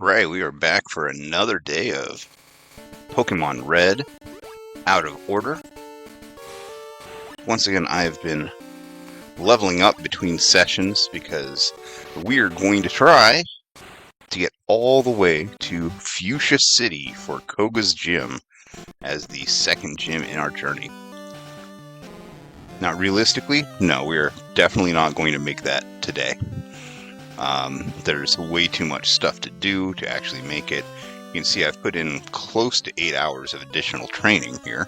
Right, we are back for another day of Pokemon Red out of order. Once again, I've been leveling up between sessions because we're going to try to get all the way to Fuchsia City for Koga's Gym as the second gym in our journey. Now, realistically, no, we're definitely not going to make that today. There's way too much stuff to do to actually make it. You can see I've put in close to 8 hours of additional training here.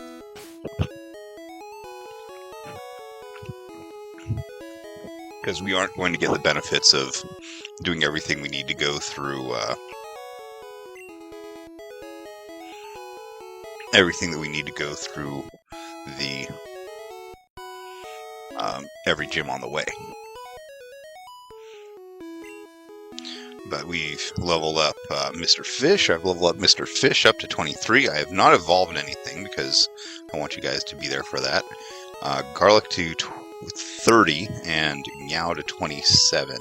Because we aren't going to get the benefits of doing everything we need to go through, everything that we need to go through the every gym on the way. But we've leveled up Mr. Fish. I've leveled up Mr. Fish up to 23. I have not evolved anything because I want you guys to be there for that. Garlic to 30 and Meow to 27.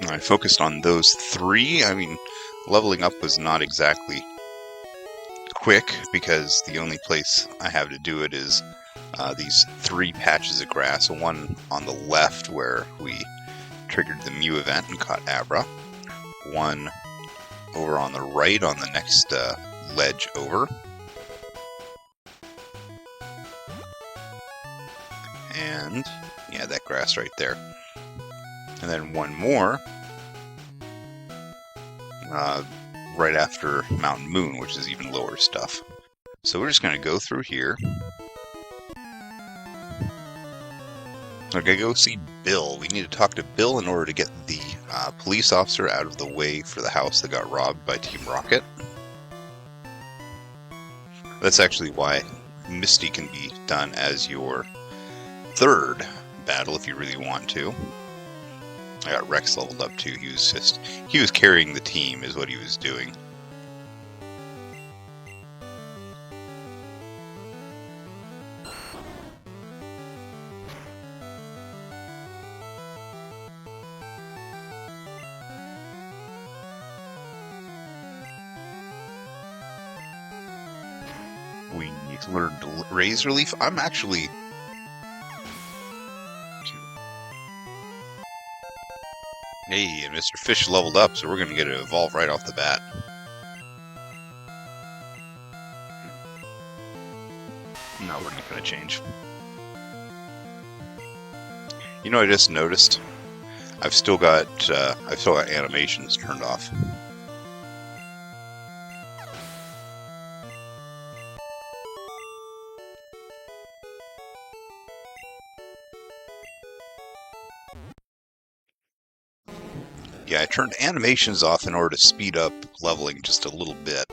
I focused on those three. I mean, leveling up was not exactly quick because the only place I have to do it is these 3 patches of grass. One on the left where we triggered the Mew event and caught Abra. One over on the right on the next ledge over. And yeah, that grass right there. And then one more right after Mountain Moon, which is even lower stuff. So we're just going to go through here. Okay, go see Bill. We need to talk to Bill in order to get the police officer out of the way for the house that got robbed by Team Rocket. That's actually why Misty can be done as your third battle if you really want to. I got Rex leveled up too. He was carrying the team is what he was doing. We learned Razor Leaf. I'm actually... Hey, and Mr. Fish leveled up, so we're going to get it evolved right off the bat. No, we're not going to change. You know, I just noticed I've still got animations turned off. Yeah, I turned animations off in order to speed up leveling just a little bit.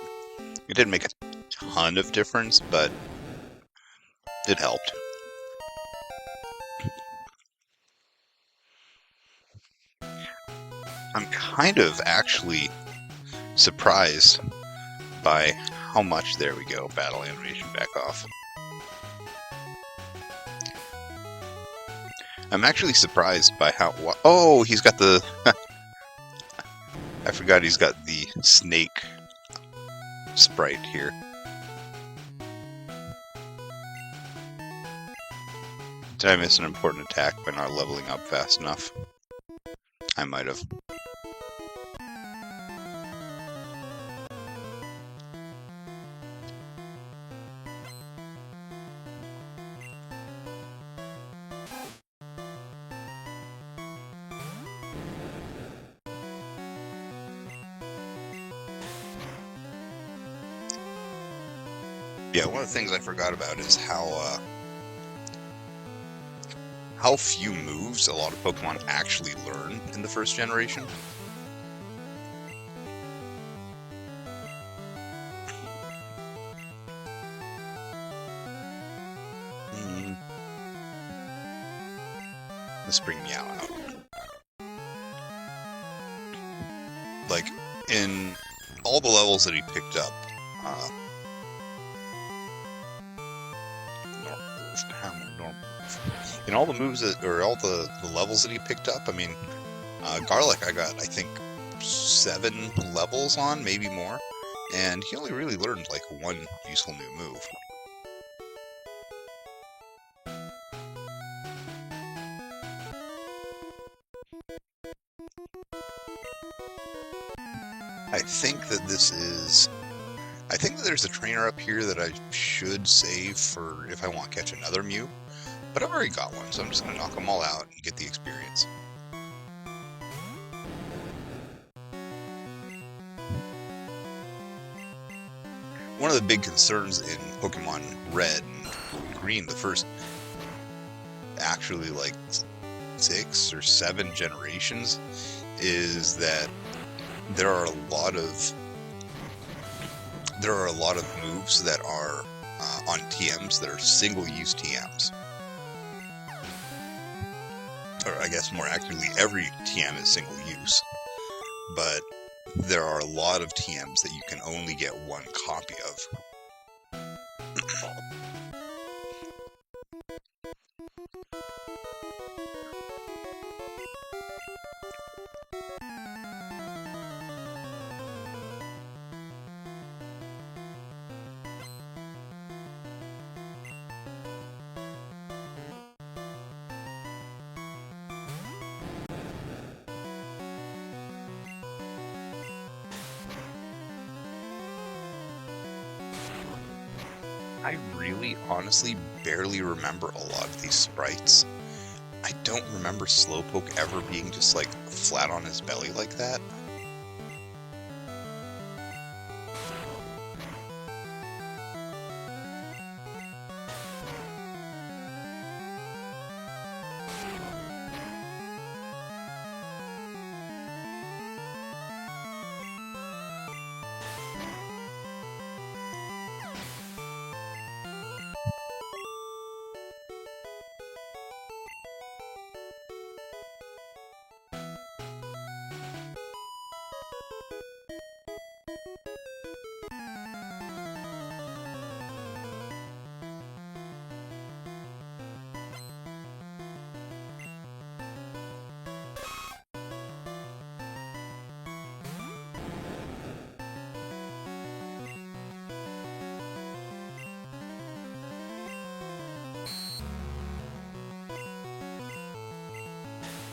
It didn't make a ton of difference, but it helped. I'm kind of actually surprised by how much... There we go, battle animation back off. I'm actually surprised by how... Oh, he's got the... I forgot he's got the snake sprite here. Did I miss an important attack by not leveling up fast enough? I might have. Yeah, one of the things I forgot about is how few moves a lot of Pokemon actually learn in the first generation. Let's bring Meow out. Like, in all the levels that he picked up, in And all the moves that, or all the levels that he picked up, I mean, Garlic, I got, I think, 7 levels on, maybe more. And he only really learned like one useful new move. I think that there's a trainer up here that I should save for if I want to catch another Mew. But I've already got one, so I'm just going to knock them all out and get the experience. One of the big concerns in Pokemon Red and Green, the first actually like 6 or 7 generations, is that there are a lot of moves that are on TMs that are single-use TMs. Or I guess more accurately, every TM is single-use. But there are a lot of TMs that you can only get one copy of. I really, honestly, barely remember a lot of these sprites. I don't remember Slowpoke ever being just, like, flat on his belly like that.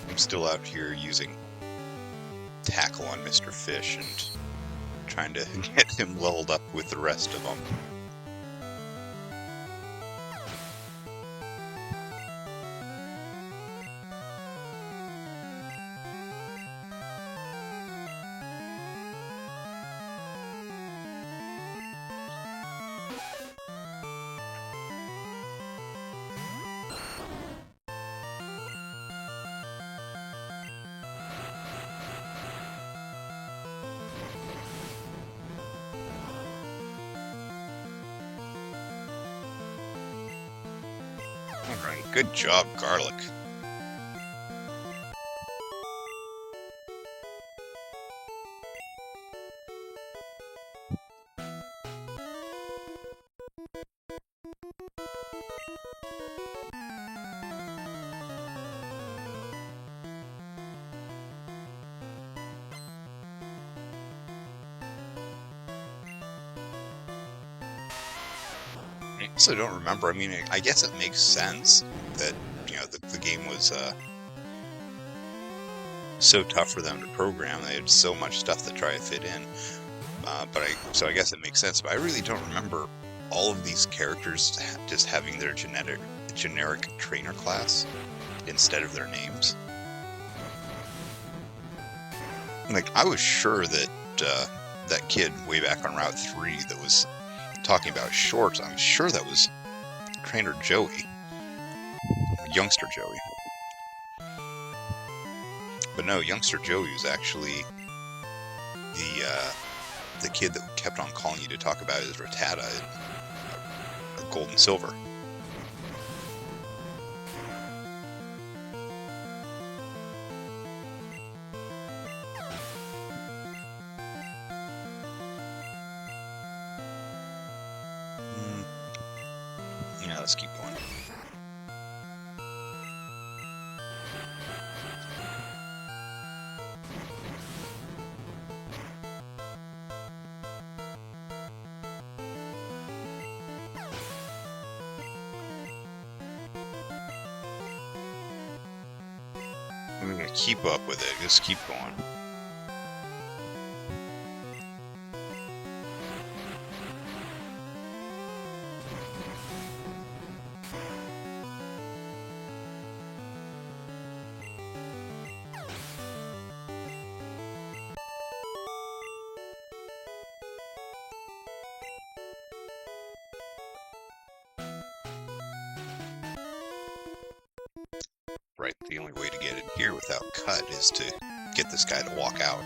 I'm still out here using Tackle on Mr. Fish and trying to get him leveled up with the rest of them. Alright, good job, Garlic. I also don't remember. I mean, I guess it makes sense that, you know, the game was so tough for them to program. They had so much stuff to try to fit in. So I guess it makes sense. But I really don't remember all of these characters just having their generic trainer class instead of their names. Like, I was sure that that kid way back on Route 3 that was talking about shorts, I'm sure that was Trainer Joey, Youngster Joey. But no, Youngster Joey was actually the kid that kept on calling you to talk about his Rattata in Gold and Silver. Yeah, let's keep going. I'm gonna keep up with it. Just keep going. Right, the only way to get in here without cut is to get this guy to walk out.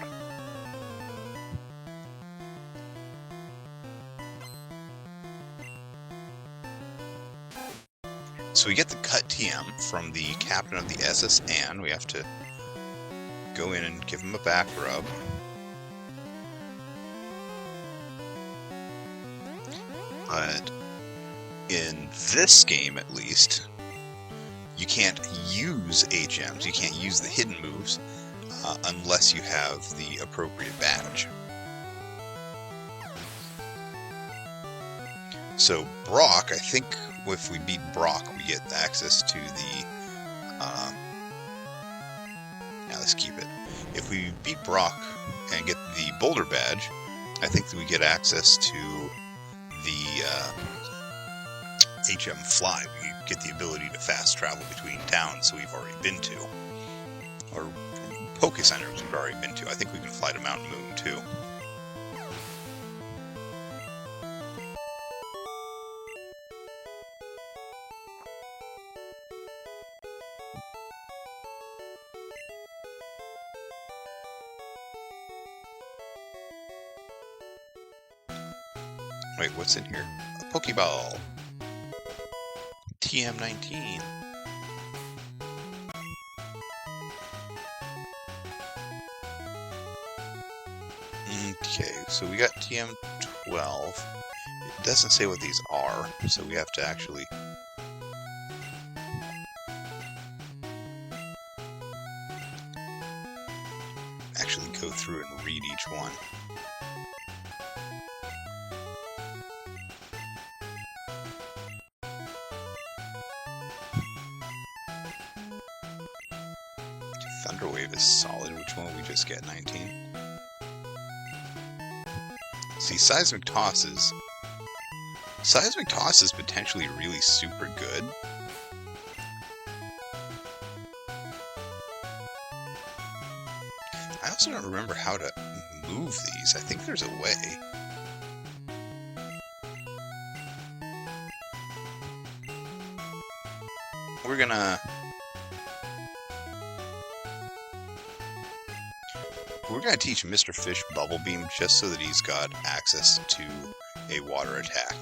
So we get the cut TM from the captain of the SS Anne. We have to go in and give him a back rub. But in this game, at least, you can't use HMs. You can't use the hidden moves unless you have the appropriate badge. So Brock, I think if we beat Brock, we get access to the... now let's keep it. If we beat Brock and get the Boulder badge, I think that we get access to the HM Fly. We get the ability to fast travel between towns we've already been to. Or Poke Centers we've already been to. I think we can fly to Mountain Moon too. Wait, what's in here? A Pokeball. TM19. Okay, so we got TM12. It doesn't say what these are, so we have to actually... go through and read each one. Thunderwave is solid. Which one we just get? 19? See, Seismic Toss is... Seismic Toss is potentially really super good. I also don't remember how to move these. I think there's a way. We're gonna teach Mr. Fish Bubble Beam just so that he's got access to a water attack.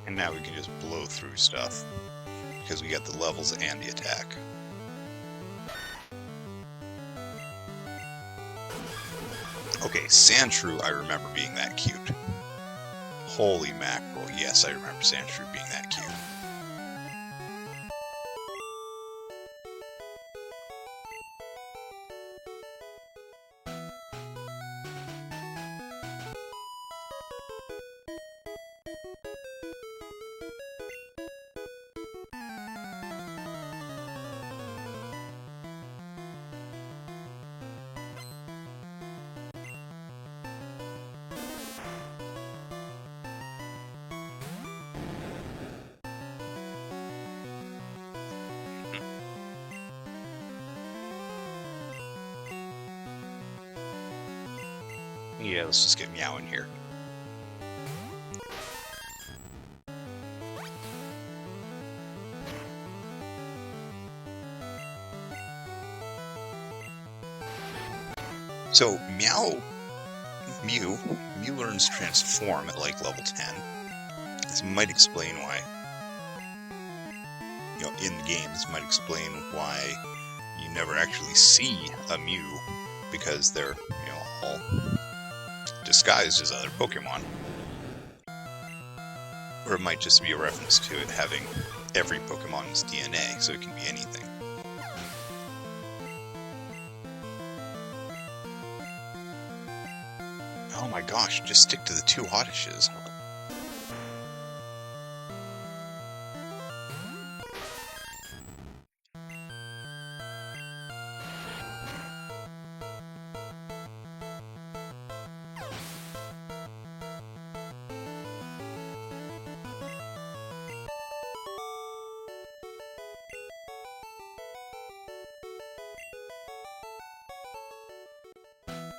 And now we can just blow through stuff, because we got the levels and the attack. Okay, Sandshrew I remember being that cute. Holy mackerel, yes, I remember Sandshrew being that cute. Yeah, let's just get Meow in here. So, Mew learns Transform at like level 10. This might explain why. in the game, this might explain why you never actually see a Mew, because they're, all disguised as other Pokemon. Or it might just be a reference to it having every Pokemon's DNA, so it can be anything. Oh my gosh, just stick to the 2 Oddishes.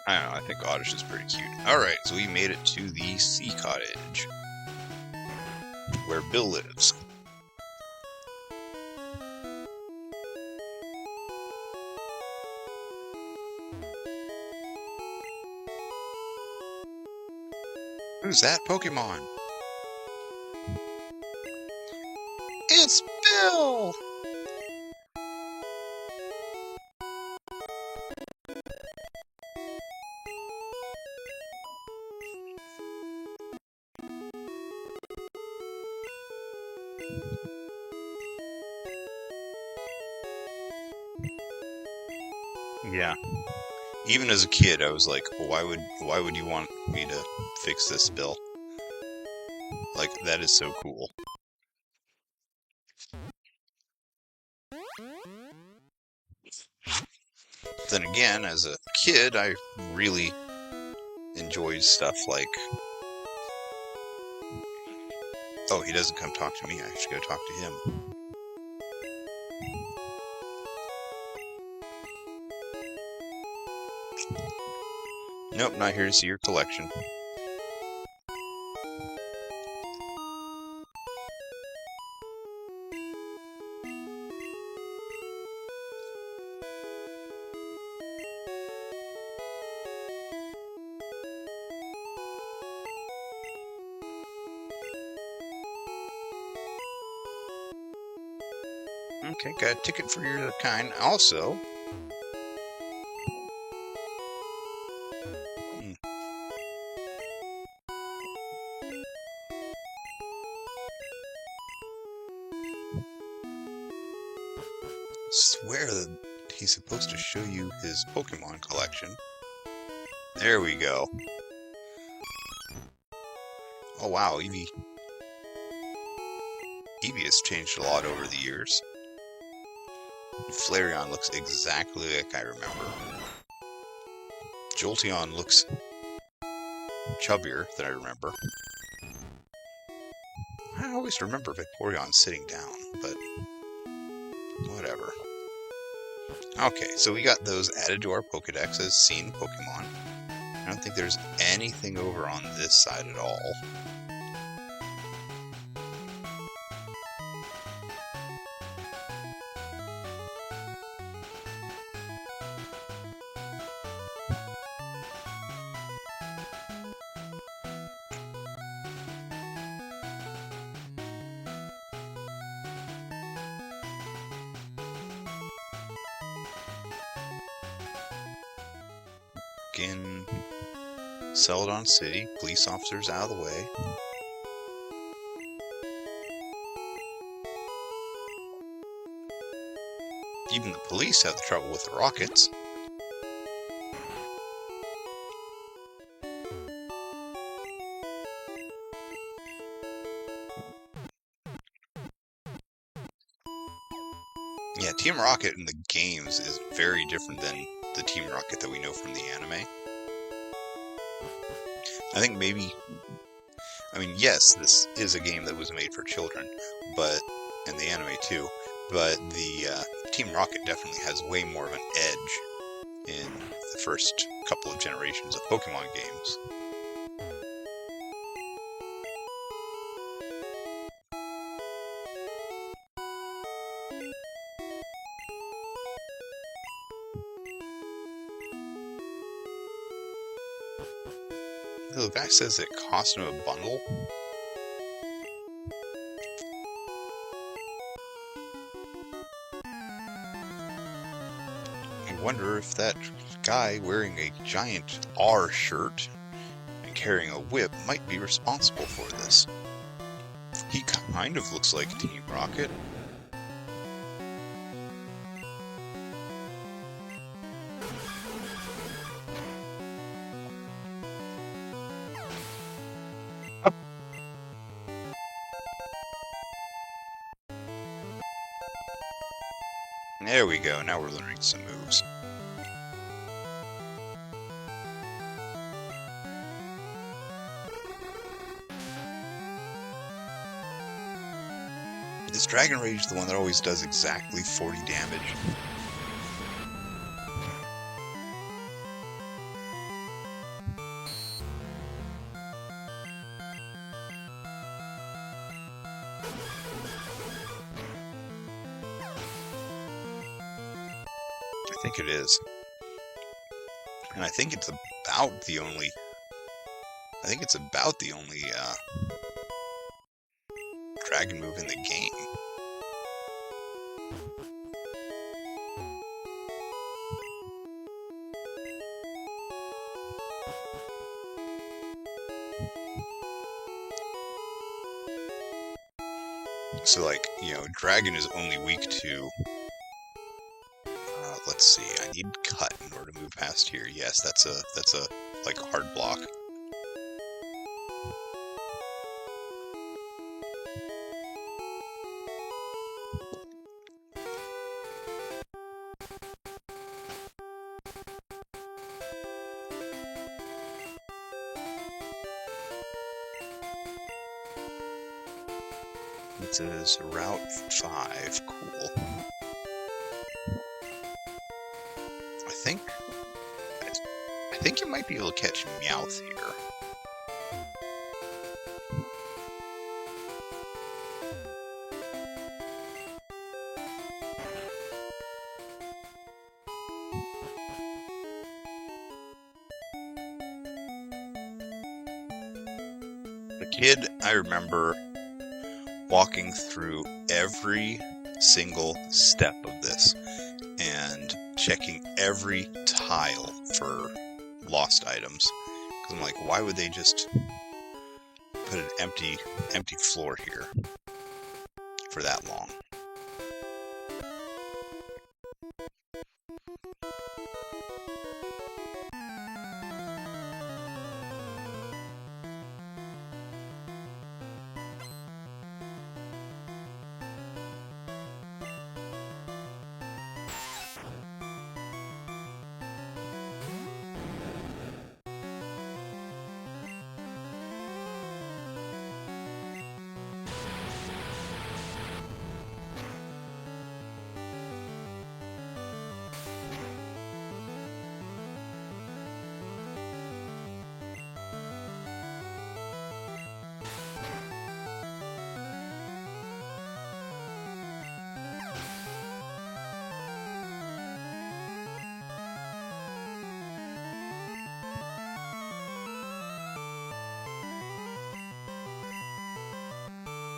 I don't know, I think Oddish is pretty cute. Alright, so we made it to the Sea Cottage, where Bill lives. Who's that Pokemon? It's Bill! Yeah. Even as a kid, I was like, why would you want me to fix this, Bill? Like, that is so cool. Then again, as a kid, I really enjoyed stuff like... Oh, he doesn't come talk to me. I should go talk to him. Nope, not here to see your collection. Okay, got a ticket for your kind. Also... swear that he's supposed to show you his Pokemon collection. There we go. Oh wow, Eevee has changed a lot over the years. Flareon looks exactly like I remember. Jolteon looks chubbier than I remember. I always remember Vaporeon sitting down, but whatever. Okay, so we got those added to our Pokedex as seen Pokemon. I don't think there's anything over on this side at all. In Celadon City, police officers out of the way. Even the police have trouble with the rockets. Yeah, Team Rocket in the games is very different than the Team Rocket that we know from the anime. I think maybe... I mean, yes, this is a game that was made for children, but... and the anime too, but the Team Rocket definitely has way more of an edge in the first couple of generations of Pokemon games. The guy says it cost him a bundle. wonder if that guy wearing a giant R shirt and carrying a whip might be responsible for this. He kind of looks like Team Rocket. There we go, now we're learning some moves. Is Dragon Rage the one that always does exactly 40 damage? I think it is. And I think it's about the only dragon move in the game. So, like, you know, dragon is only weak to... let's see, I need cut in order to move past here. Yes, that's a like, hard block. It says Route 5. Cool. I think you might be able to catch Meowth here. The kid, I remember walking through every single step of this and checking every tile for lost items. Because I'm like, why would they just put an empty floor here for that long?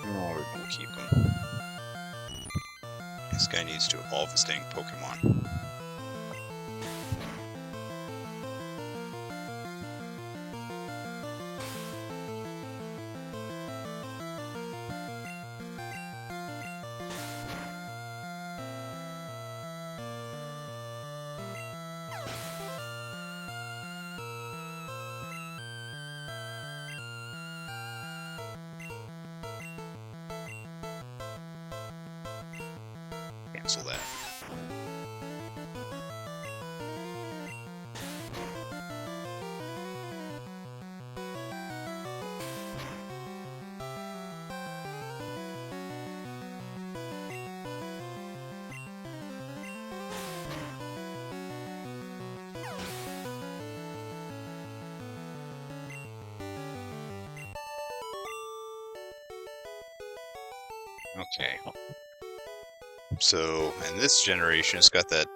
No, we're gonna keep him. This guy needs to evolve his dang Pokemon. Cancel that. Okay. So, in this generation, it's got that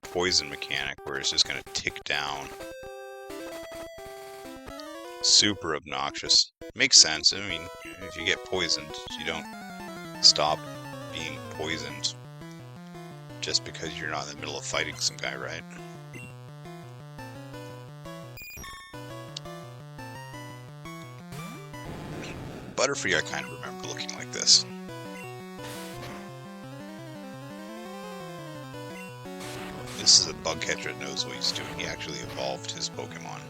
poison mechanic where it's just going to tick down. Super obnoxious. Makes sense. I mean, if you get poisoned, you don't stop being poisoned. just because you're not in the middle of fighting some guy, right? Butterfree, I kind of remember looking like this. This is a bug catcher that knows what he's doing. He actually evolved his Pokemon.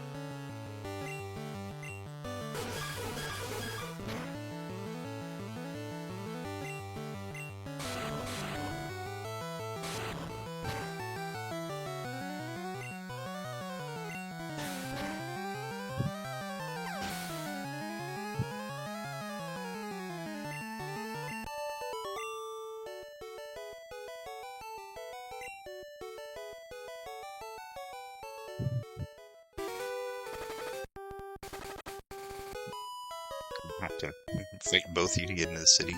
Have to fight both of you to get into the city.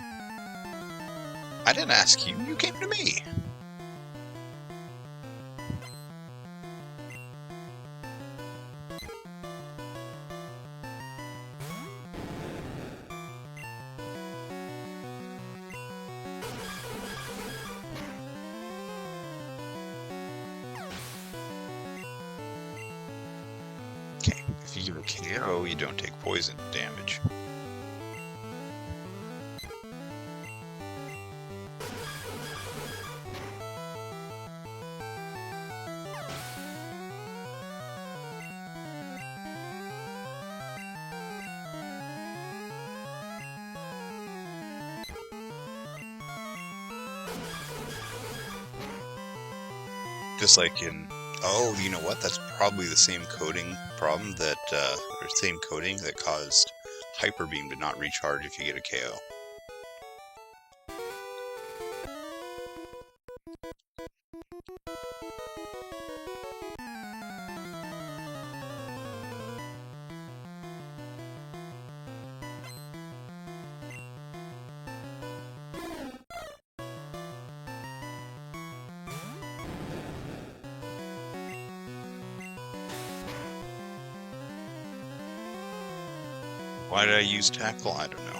I didn't ask you. You came to me. Okay, if you give a KO, you don't take poison damage. Just like in, oh, you know what? That's probably the same coding problem that, or same coding that caused Hyper Beam to not recharge if you get a KO. Why did I use Tackle? I don't know.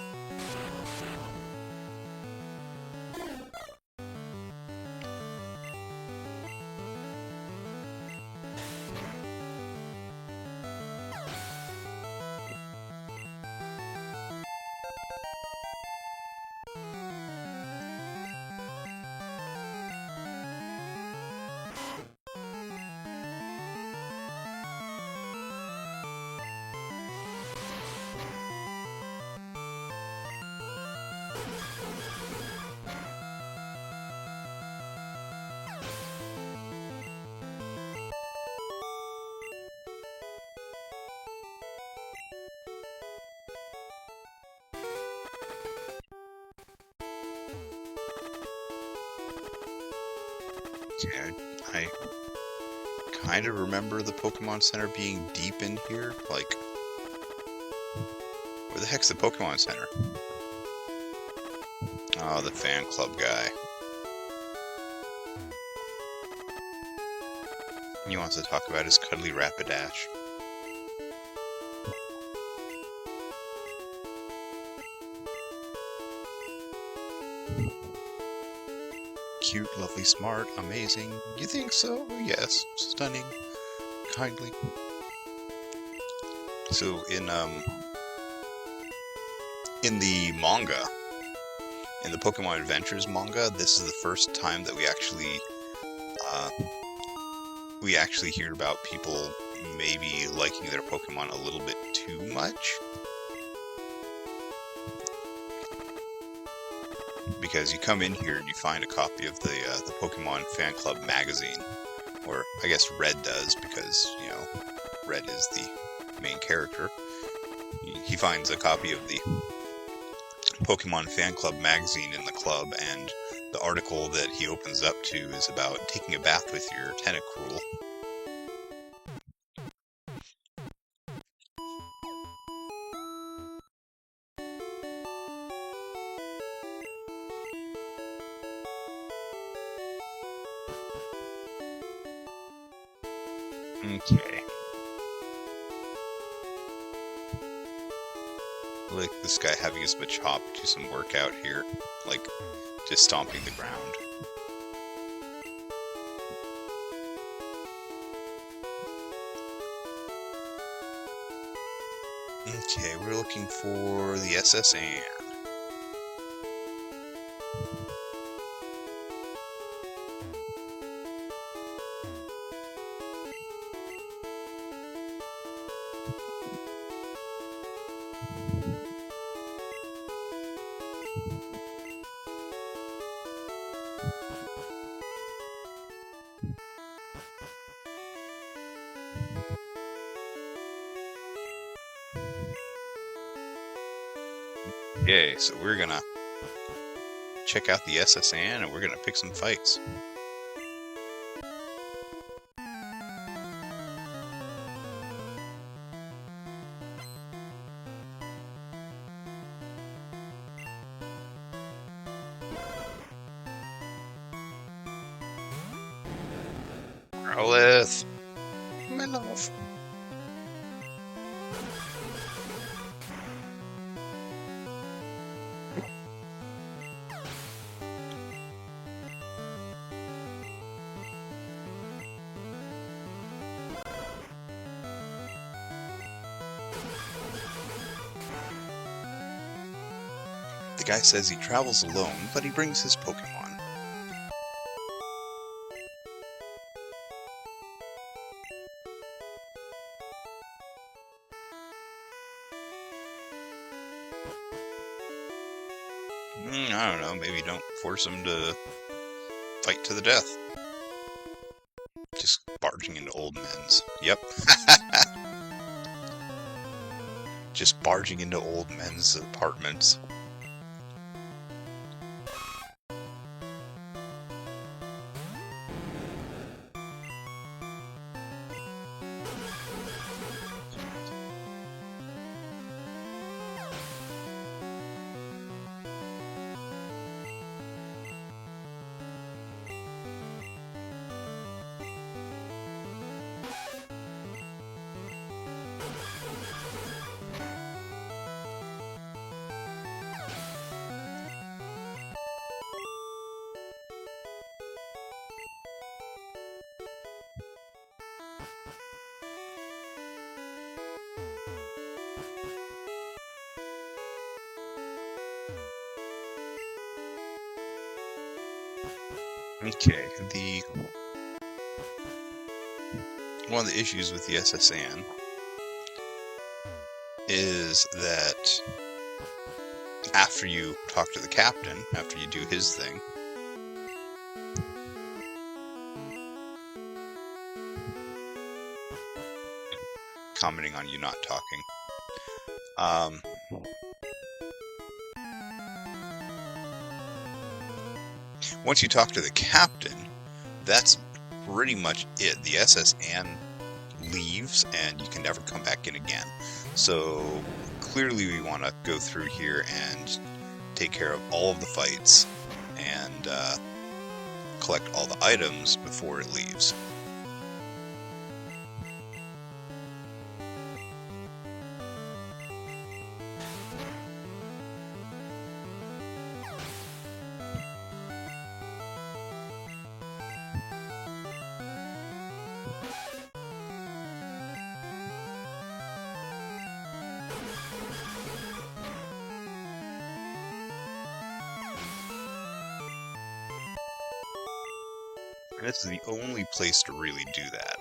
Yeah, I kind of remember the Pokemon Center being deep in here. Like, where the heck's the Pokemon Center? Oh, the fan club guy. He wants to talk about his cuddly Rapidash. Cute, lovely, smart, amazing. You think so? Yes. Stunning. Kindly. So in the manga, in the Pokemon Adventures manga, this is the first time that we actually hear about people maybe liking their Pokemon a little bit too much. Because you come in here and you find a copy of the Pokemon Fan Club magazine, or I guess Red does, because, you know, Red is the main character. He finds a copy of the Pokemon Fan Club magazine in the club, and the article that he opens up to is about taking a bath with your Tentacruel. Okay. Like this guy having his Machop do some workout here, like just stomping the ground. Okay, we're looking for the SS Anne. Okay, so we're gonna check out the SS Anne and we're gonna pick some fights. Growlithe, my love. The guy says he travels alone, but he brings his Pokemon. I don't know, maybe don't force him to fight to the death. Just barging into old men's. Yep. Just barging into old men's apartments. Okay, one of the issues with the SS Anne is that after you talk to the captain, after you do his thing, commenting on you not talking, once you talk to the captain, that's pretty much it. The SS Anne leaves and you can never come back in again. So clearly we want to go through here and take care of all of the fights and collect all the items before it leaves. And this is the only place to really do that.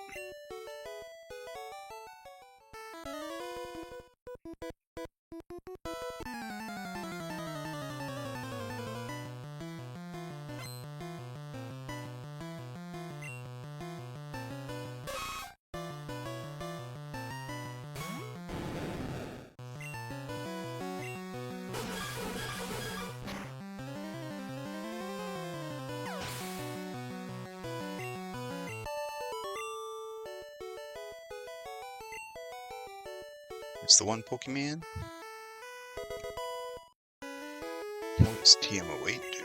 It's the one Pokemon. What does TM08 do?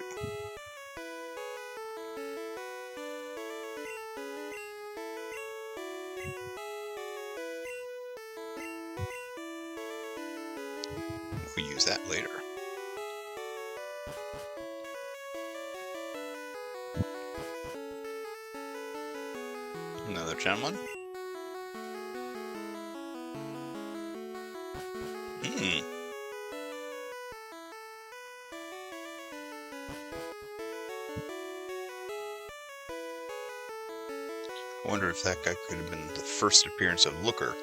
We'll use that later. Another gentleman. I wonder if that guy could have been the first appearance of Looker.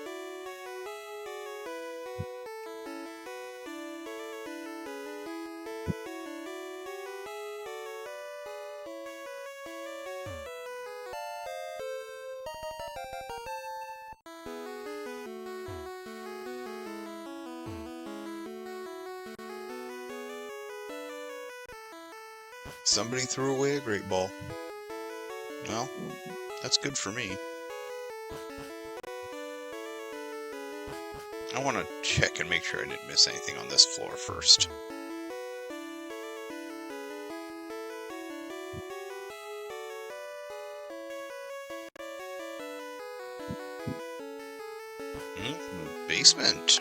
Somebody threw away a great ball. Well, that's good for me. I want to check and make sure I didn't miss anything on this floor first. Basement.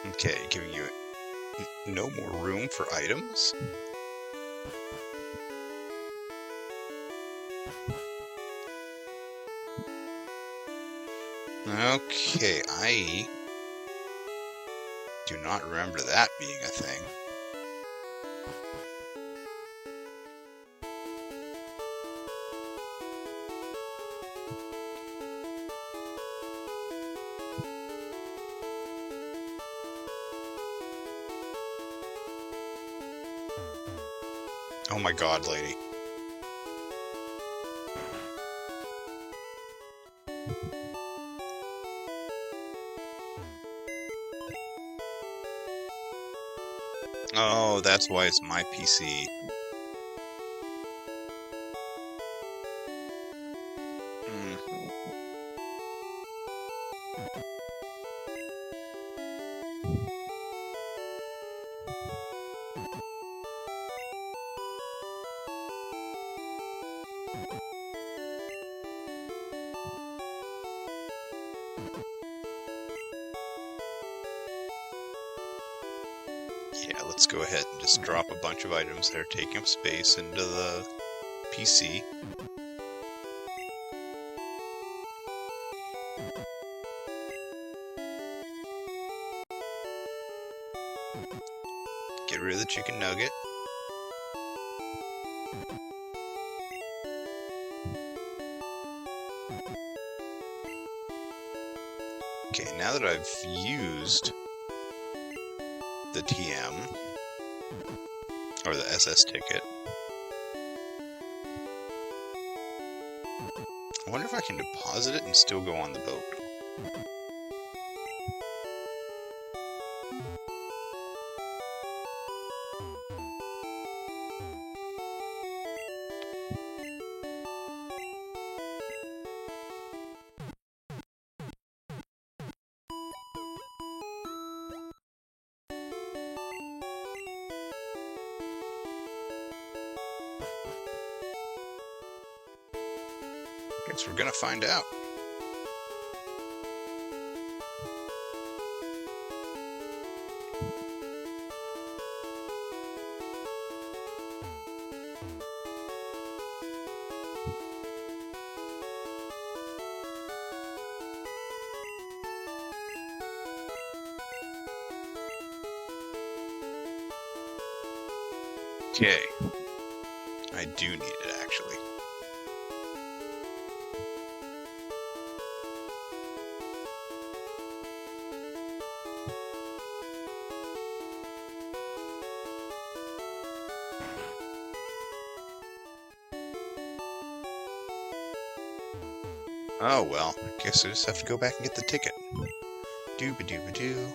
Okay, giving you no more room for items. Okay, I do not remember that being a thing. Oh my god, lady. Oh, that's why it's my PC. Yeah, let's go ahead and just drop a bunch of items that are taking up space into the PC. Get rid of the chicken nugget. Okay, now that I've used the TM, or the SS ticket, I wonder if I can deposit it and still go on the boat. Guess we're gonna find out. Okay. I do need it, actually. Oh well, I guess I just have to go back and get the ticket. Dooba-dooba-doo.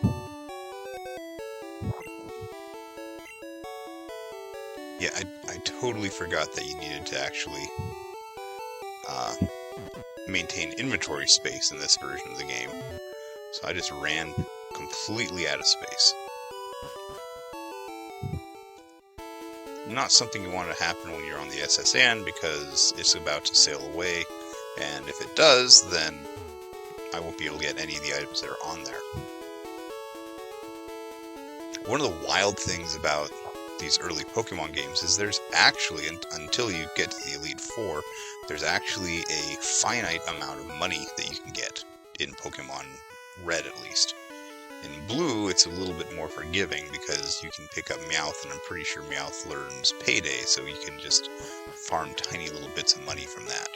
Yeah, I totally forgot that you needed to actually maintain inventory space in this version of the game. So I just ran completely out of space. Not something you want to happen when you're on the SSN, because it's about to sail away, and if it does, then I won't be able to get any of the items that are on there. One of the wild things about these early Pokemon games is there's actually, until you get to the Elite Four, there's actually a finite amount of money that you can get in Pokemon Red, at least. In blue, it's a little bit more forgiving because you can pick up Meowth, and I'm pretty sure Meowth learns Payday, so you can just farm tiny little bits of money from that.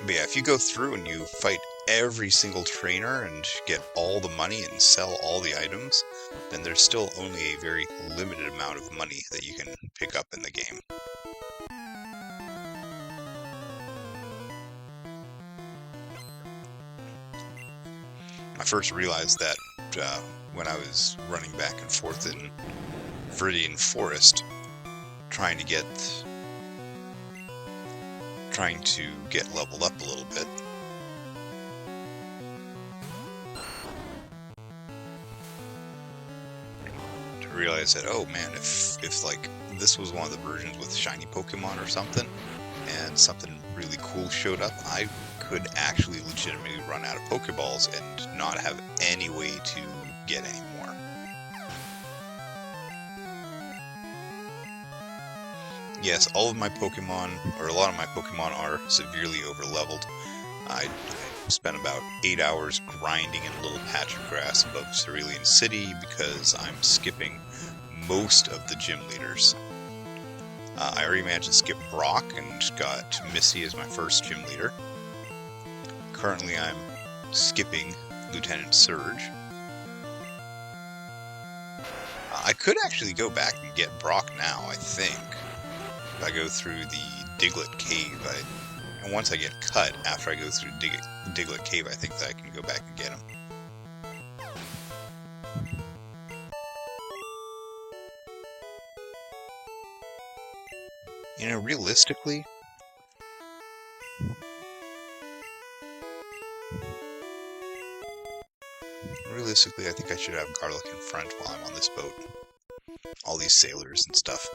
But yeah, if you go through and you fight every single trainer and get all the money and sell all the items, then there's still only a very limited amount of money that you can pick up in the game. I first realized that when I was running back and forth in Vermillion Forest, trying to get leveled up a little bit. To realize that, oh man, if like this was one of the versions with shiny Pokemon or something, and something really cool showed up, I could actually legitimately run out of Pokeballs and not have any way to get any more. Yes, all of my Pokemon, or a lot of my Pokemon, are severely overleveled. I spent about 8 hours grinding in a little patch of grass above Vermillion City because I'm skipping most of the gym leaders. I already managed to skip Brock and got Missy as my first gym leader. Currently I'm skipping Lieutenant Surge. I could actually go back and get Brock now, I think. If I go through the Diglett Cave, and once I get cut after I go through Diglett Cave, I think that I can go back and get him. You know, realistically, I think I should have Garlic in front while I'm on this boat. All these sailors and stuff.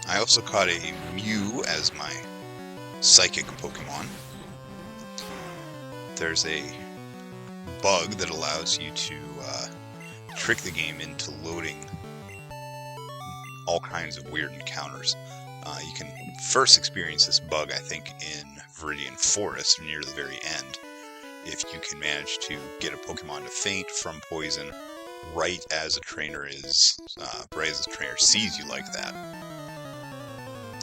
I also caught a Mew as my psychic Pokemon. There's a bug that allows you to trick the game into loading all kinds of weird encounters. You can first experience this bug, I think, in Vermillion Forest near the very end, if you can manage to get a Pokemon to faint from poison right as a trainer sees you like that.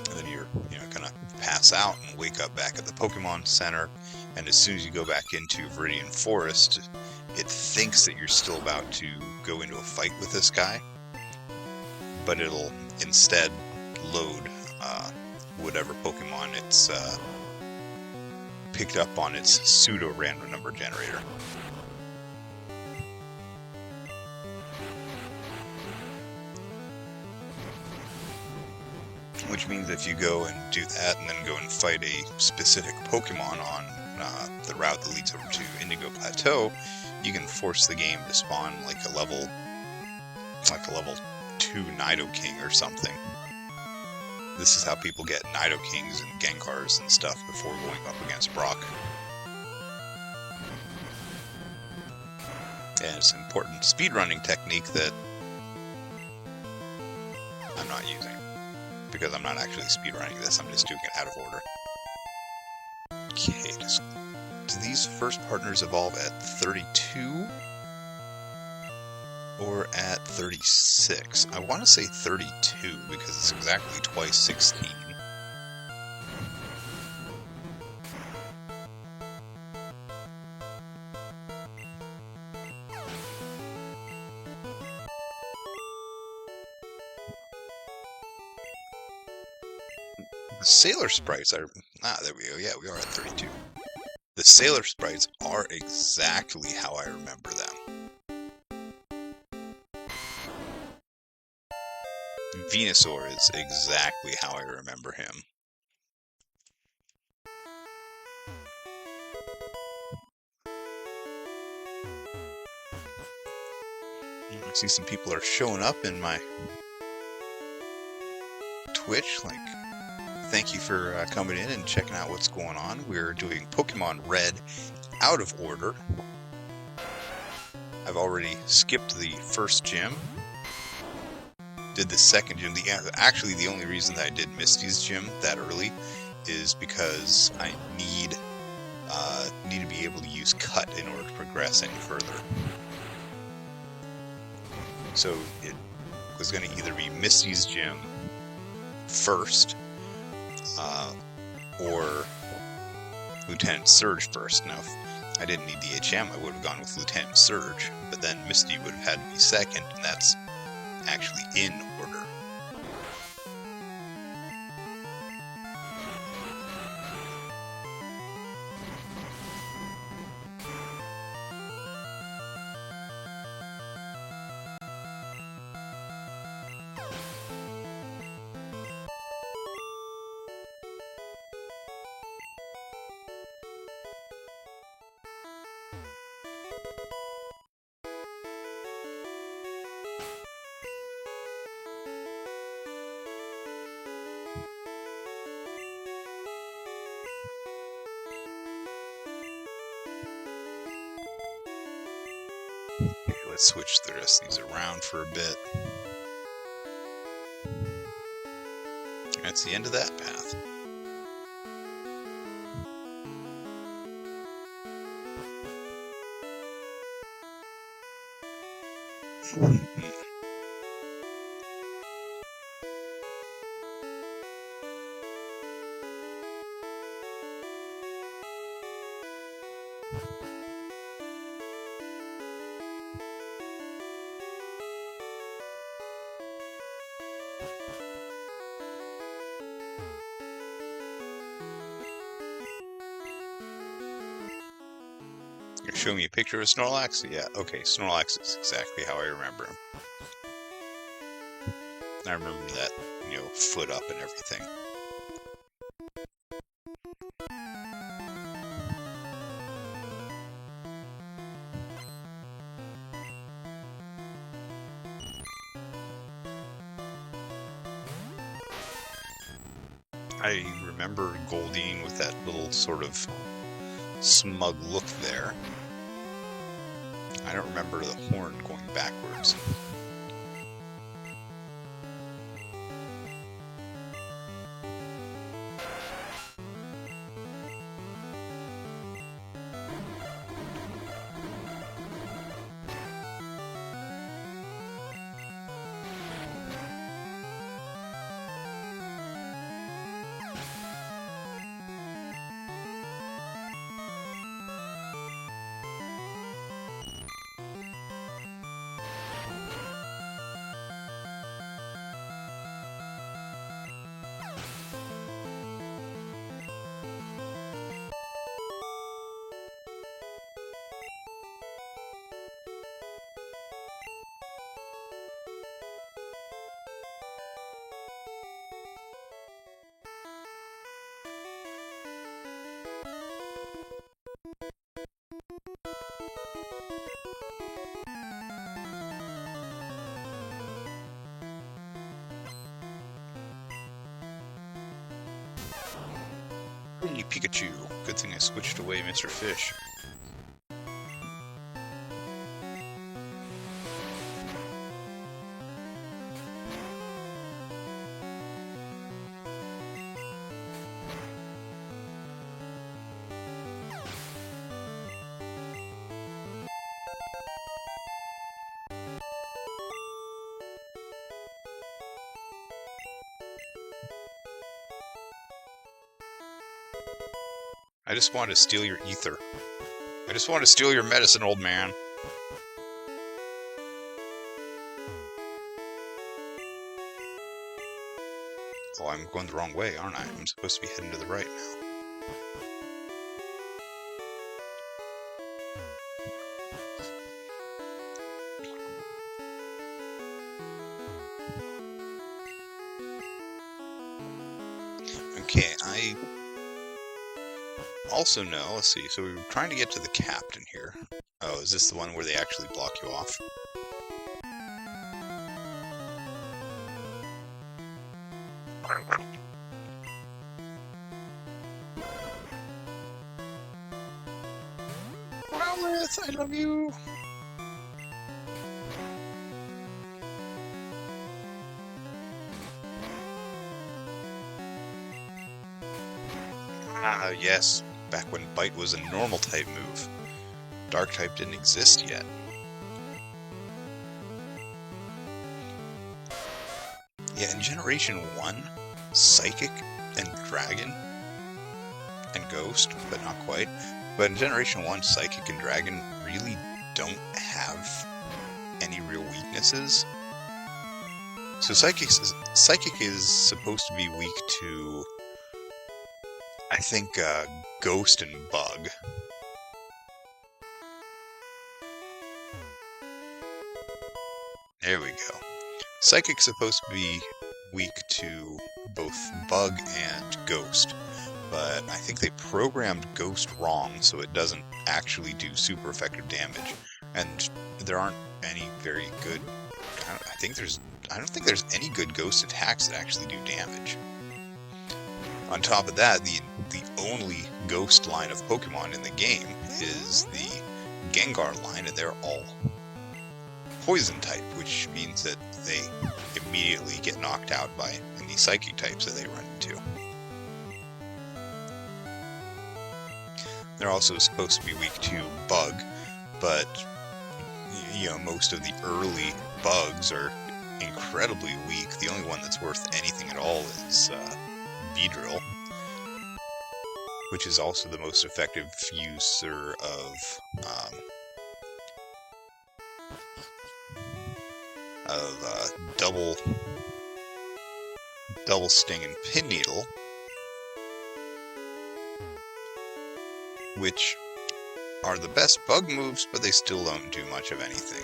And then you're gonna pass out and wake up back at the Pokemon Center, and as soon as you go back into Vermillion Forest, it thinks that you're still about to go into a fight with this guy, but it'll instead load whatever Pokemon it's picked up on its pseudo-random number generator. Which means if you go and do that and then go and fight a specific Pokemon on the route that leads over to Indigo Plateau, you can force the game to spawn like a level 2 Nidoking or something. This is how people get Nidokings and Genkars and stuff before going up against Brock. And it's an important speedrunning technique that I'm not using, because I'm not actually speedrunning this, I'm just doing it out of order. Okay, do these first partners evolve at 32? Or at 36? I want to say 32, because it's exactly twice 16. The Sailor Sprites are... there we go. Yeah, we are at 32. The Sailor Sprites are exactly how I remember them. Venusaur is exactly how I remember him. I see some people are showing up in my Twitch, like, thank you for coming in and checking out what's going on. We're doing Pokemon Red out of order. I've I've already skipped the first gym. Did the second gym. Actually, the only reason that I did Misty's gym that early is because I need to be able to use Cut in order to progress any further. So it was going to either be Misty's gym first, or Lieutenant Surge first. Now, if I didn't need the HM, I would have gone with Lieutenant Surge, but then Misty would have had to be second, and that's actually in order. Okay, let's switch the rest of these around for a bit. That's the end of that path. You're showing me a picture of Snorlax? Yeah, okay, Snorlax is exactly how I remember him. I remember that, foot up and everything. I remember Goldeen with that little sort of smug look there. I don't remember the horn going backwards. Hey, Pikachu. Good thing I switched away Mr. Fish. I just want to steal your ether. I just want to steal your medicine, old man. Oh, I'm going the wrong way, aren't I? I'm supposed to be heading to the right now. Okay, I also know, let's see, so we were trying to get to the captain here. Oh, is this the one where they actually block you off? Growlithe, I love you! Yes, back when Bite was a normal type move. Dark type didn't exist yet. Yeah, in Generation 1, Psychic and Dragon and Ghost, but not quite. But in Generation 1, Psychic and Dragon really don't have any real weaknesses. So Psychic is supposed to be weak to, I think, Ghost and Bug. There we go. Psychic's supposed to be weak to both Bug and Ghost, but I think they programmed Ghost wrong, so it doesn't actually do super effective damage. And there aren't any very good... I don't think there's any good Ghost attacks that actually do damage. On top of that, the only Ghost line of Pokemon in the game is the Gengar line, and they're all Poison type, which means that they immediately get knocked out by any Psychic types that they run into. They're also supposed to be weak to Bug, but you know, most of the early Bugs are incredibly weak. The only one that's worth anything at all is Beedrill, which is also the most effective user of double sting and pin needle, which are the best bug moves, but they still don't do much of anything.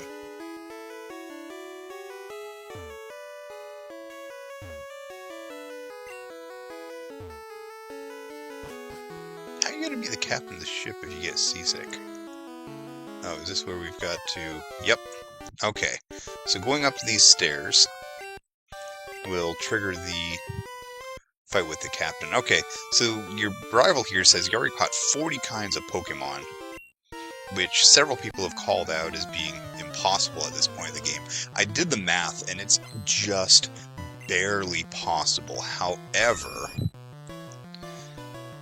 How are you gonna be the captain of the ship if you get seasick? Oh, is this where we've got to... Yep. Okay. So going up these stairs will trigger the fight with the captain. Okay, so your rival here says you already caught 40 kinds of Pokemon, which several people have called out as being impossible at this point in the game. I did the math, and it's just barely possible. However,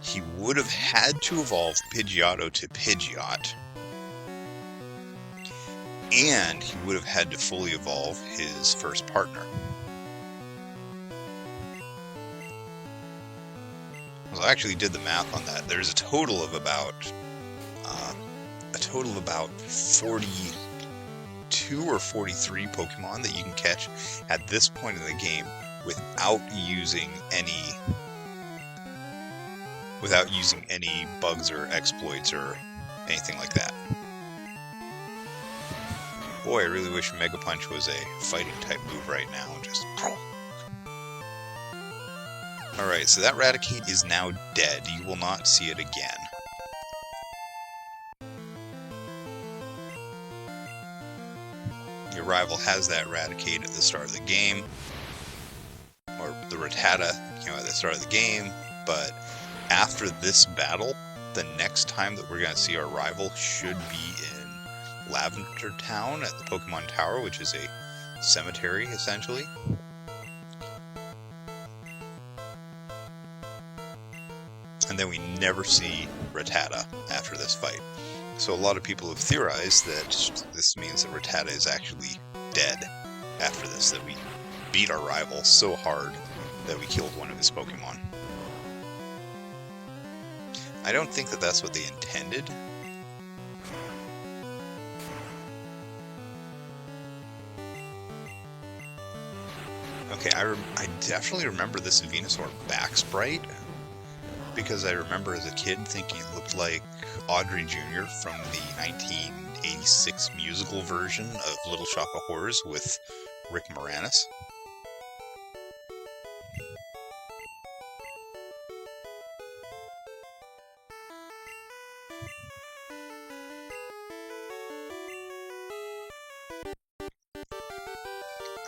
he would have had to evolve Pidgeotto to Pidgeot, and he would have had to fully evolve his first partner. Well, I actually did the math on that. There's a total of about 42 or 43 Pokemon that you can catch at this point in the game without using any bugs or exploits or anything like that. Boy, I really wish Mega Punch was a fighting type move right now. Just... Alright, so that Raticate is now dead. You will not see it again. Your rival has that Raticate at the start of the game, or the Rattata, at the start of the game, but after this battle, the next time that we're going to see our rival should be in Lavender Town at the Pokemon Tower, which is a cemetery, essentially. And then we never see Rattata after this fight. So a lot of people have theorized that this means that Rattata is actually dead after this, that we beat our rival so hard that we killed one of his Pokemon. I don't think that that's what they intended. Okay, I definitely remember this Venusaur back sprite, because I remember as a kid thinking it looked like Audrey Jr. from the 1986 musical version of Little Shop of Horrors with Rick Moranis.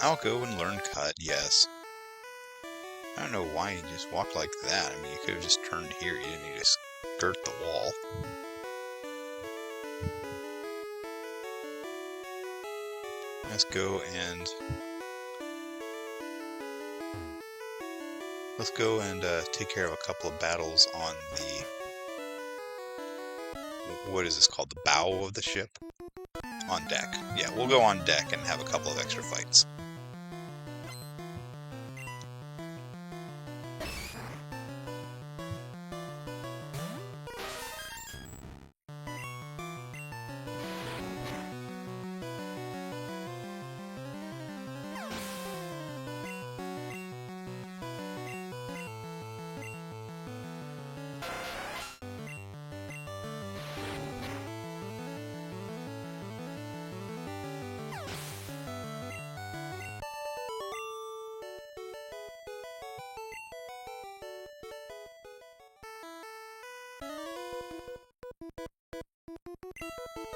I'll go and learn Cut, yes. I don't know why you just walked like that. I mean, you could have just turned here. You didn't need to skirt the wall. Let's go and... let's go and take care of a couple of battles on the, what is this called? The bow of the ship? On deck. Yeah, we'll go on deck and have a couple of extra fights.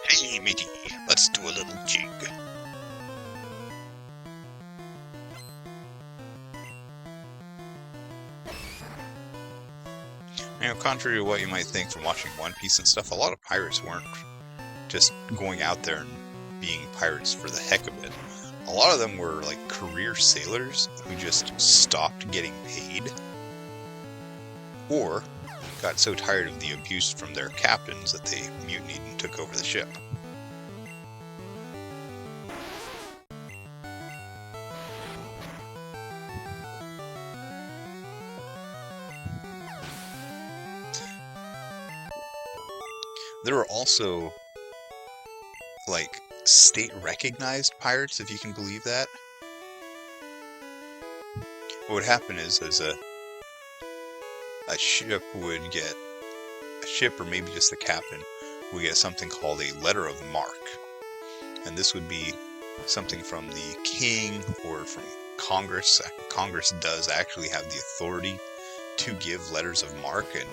Hey, matey, let's do a little jig. You know, contrary to what you might think from watching One Piece and stuff, a lot of pirates weren't just going out there and being pirates for the heck of it. A lot of them were like career sailors who just stopped getting paid, or got so tired of the abuse from their captains that they mutinied and took over the ship. There were also, like, state-recognized pirates, if you can believe that. What would happen is a ship would get, a ship or maybe just the captain would get something called a letter of marque. And this would be something from the king or from Congress. Congress does actually have the authority to give letters of marque and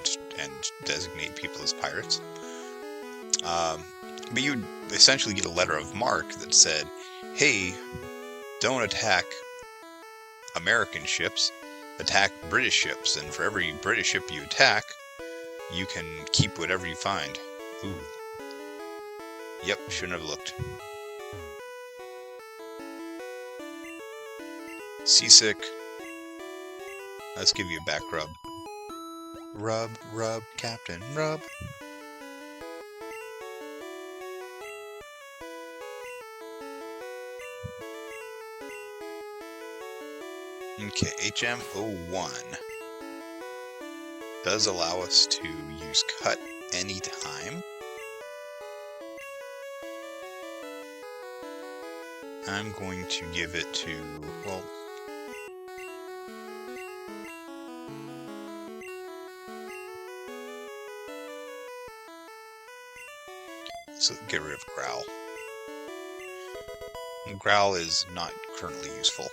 designate people as pirates. But you'd essentially get a letter of marque that said, hey, don't attack American ships, attack British ships, and for every British ship you attack, you can keep whatever you find. Ooh. Yep, shouldn't have looked. Seasick. Let's give you a back rub. Rub, rub, Captain, rub. Okay, HM01 does allow us to use cut anytime. I'm going to give it to, well, so get rid of Growl. Growl is not currently useful.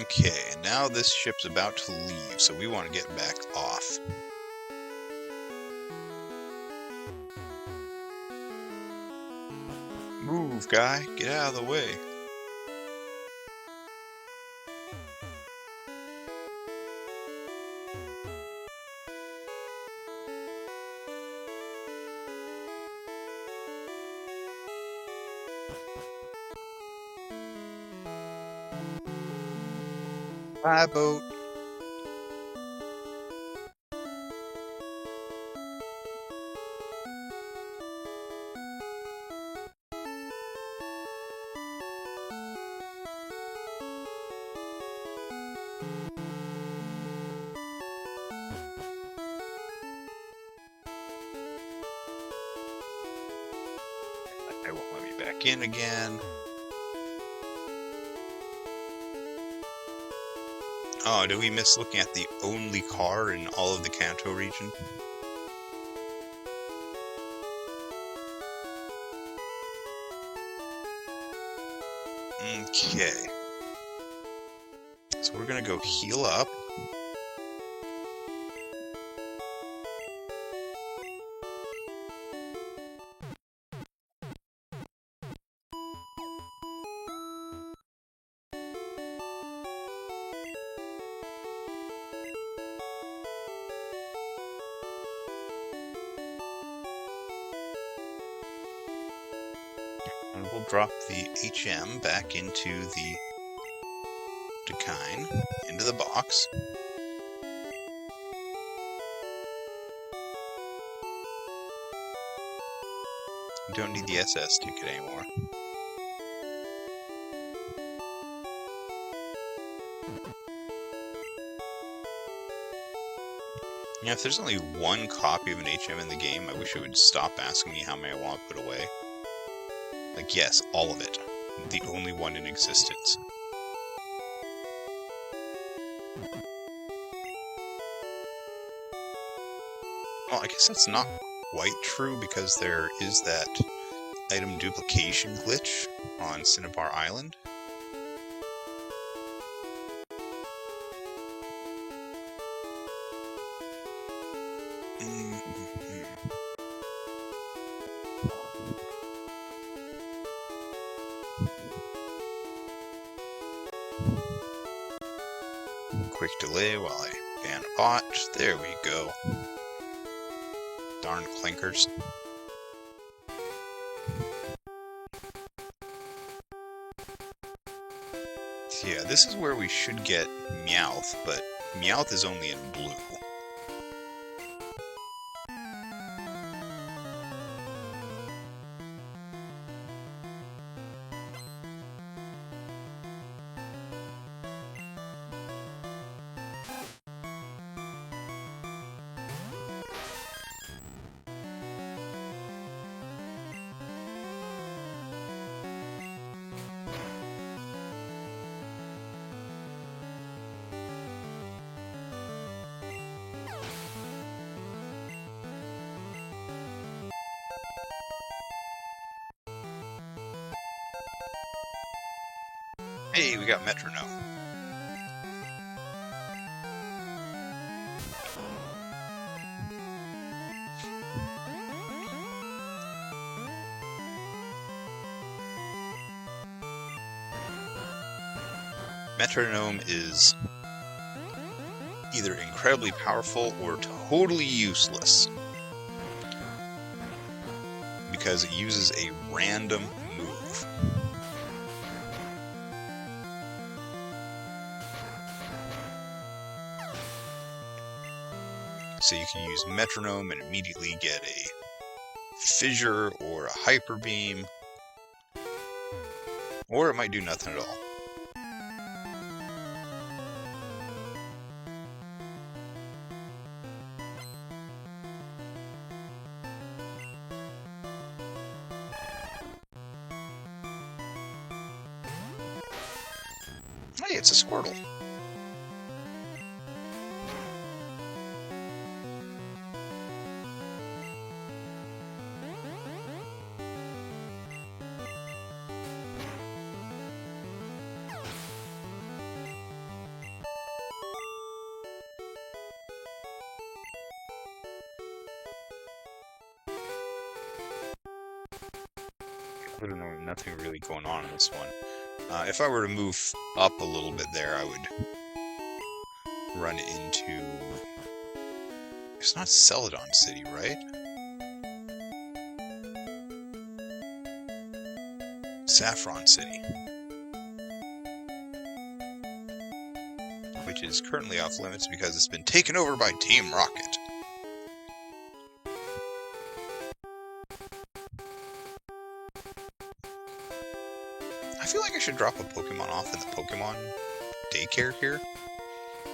Okay, and now this ship's about to leave, so we want to get back off. Move, guy, get out of the way. Bye, boat. They won't let me back in again. Oh, did we miss looking at the only car in all of the Kanto region? Okay. So we're gonna go heal up. And we'll drop the HM back into the Dakine, into the box. Don't need the SS ticket anymore. Yeah, if there's only one copy of an HM in the game, I wish it would stop asking me how many I want to put away. Like, yes, all of it. The only one in existence. Well, I guess that's not quite true because there is that item duplication glitch on Cinnabar Island. Quick delay while I ban a bot. There we go. Darn clinkers. So yeah, this is where we should get Meowth, but Meowth is only in blue. Hey, we got Metronome. Metronome is either incredibly powerful or totally useless because it uses a random move. So you can use Metronome and immediately get a Fissure or a Hyper Beam, or it might do nothing at all. Hey, it's a Squirtle. I don't know, nothing really going on in this one. If I were to move up a little bit there, I would run into... It's not Celadon City, right? Saffron City. Which is currently off limits because it's been taken over by Team Rocket. I feel like I should drop a Pokemon off in the Pokemon daycare here.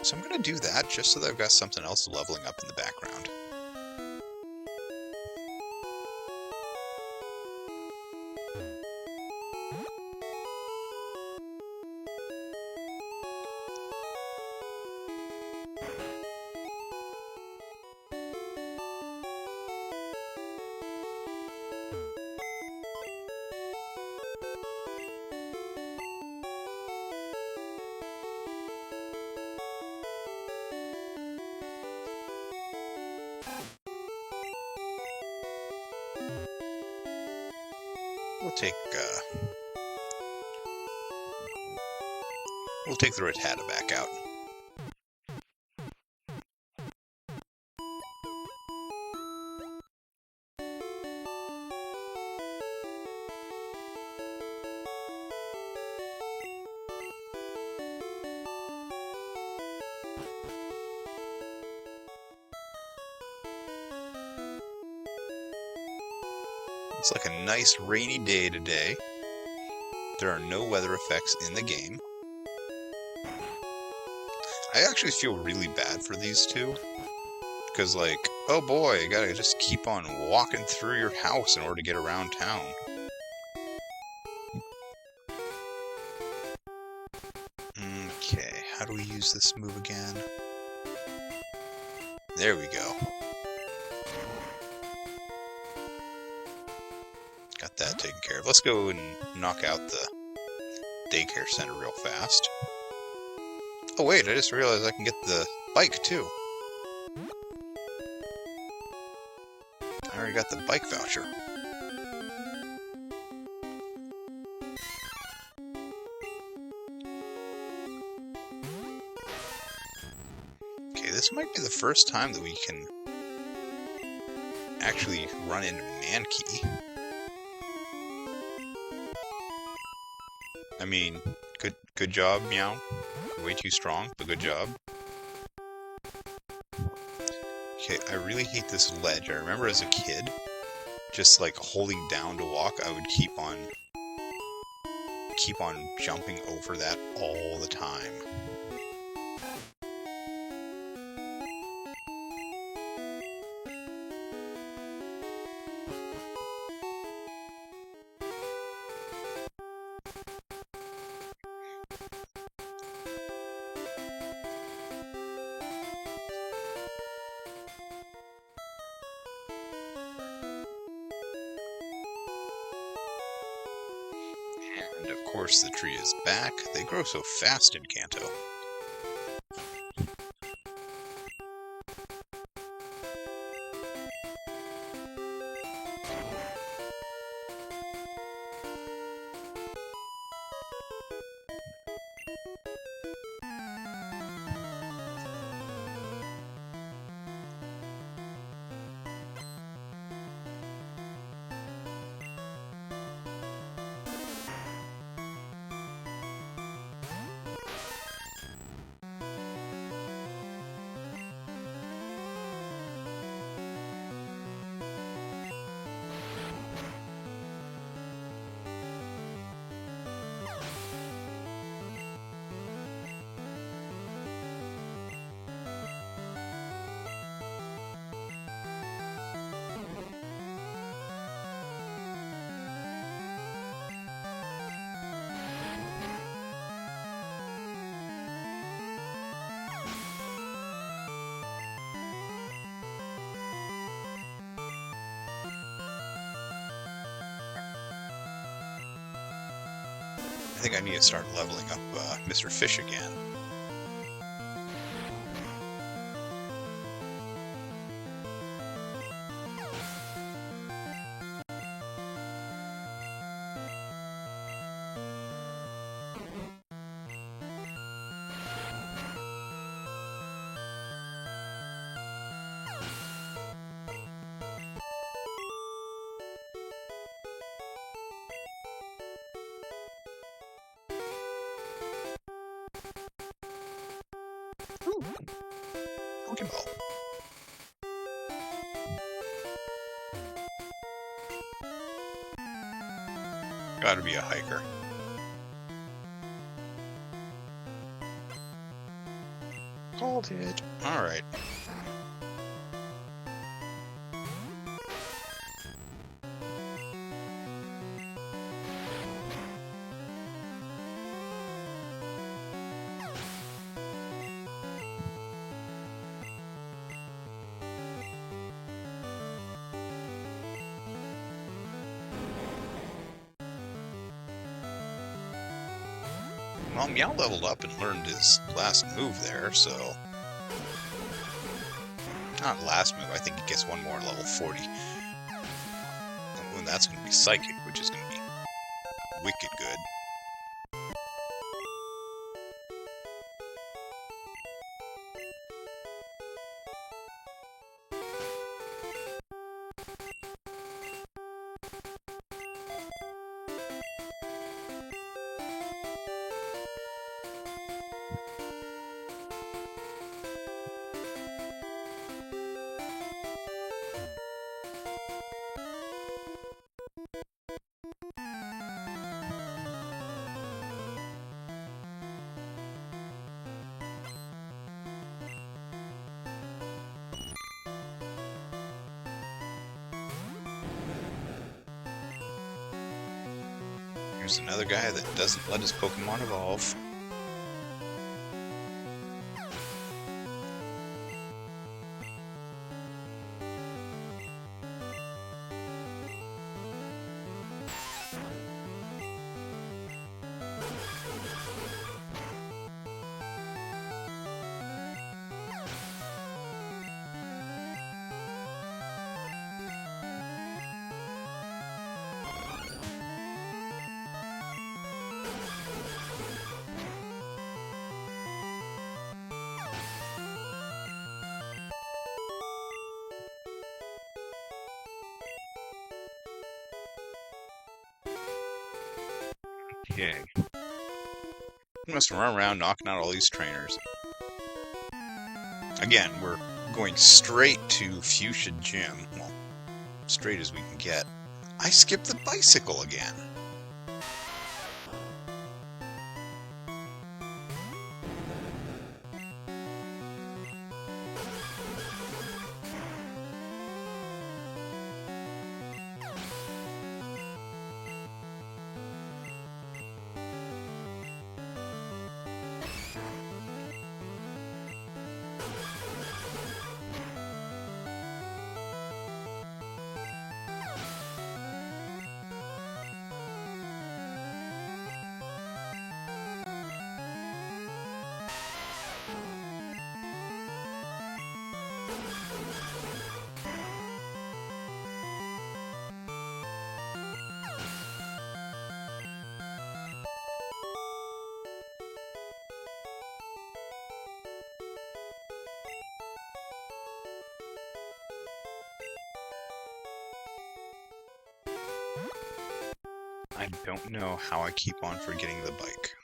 So I'm going to do that just so that I've got something else leveling up in the background. We'll take the Rattata back out. It's like a nice rainy day today. There are no weather effects in the game. I actually feel really bad for these two. Because, like, oh boy, you gotta just keep on walking through your house in order to get around town. Okay, how do we use this move again? There we go. Got that taken care of. Let's go and knock out the daycare center real fast. Oh wait, I just realized I can get the bike too. I already got the bike voucher. Okay, this might be the first time that we can actually run into Mankey. I mean, good job, Meow. You're way too strong, but good job. Okay, I really hate this ledge. I remember as a kid, just like holding down to walk, I would keep on jumping over that all the time. And of course the tree is back. They grow so fast in Kanto. I think I need to start leveling up Mr. Fish again. Ooh, Pokeball. Gotta be a hiker. Called it. Alright. Well, Meow leveled up and learned his last move there, so... Not last move, I think he gets one more at level 40. And that's going to be Psychic, which is going to be wicked good. Here's another guy that doesn't let his Pokemon evolve. Okay. We must run around knocking out all these trainers. Again, we're going straight to Fuchsia Gym. Well, straight as we can get. I skipped the bicycle again. I don't know how I keep on forgetting the bike.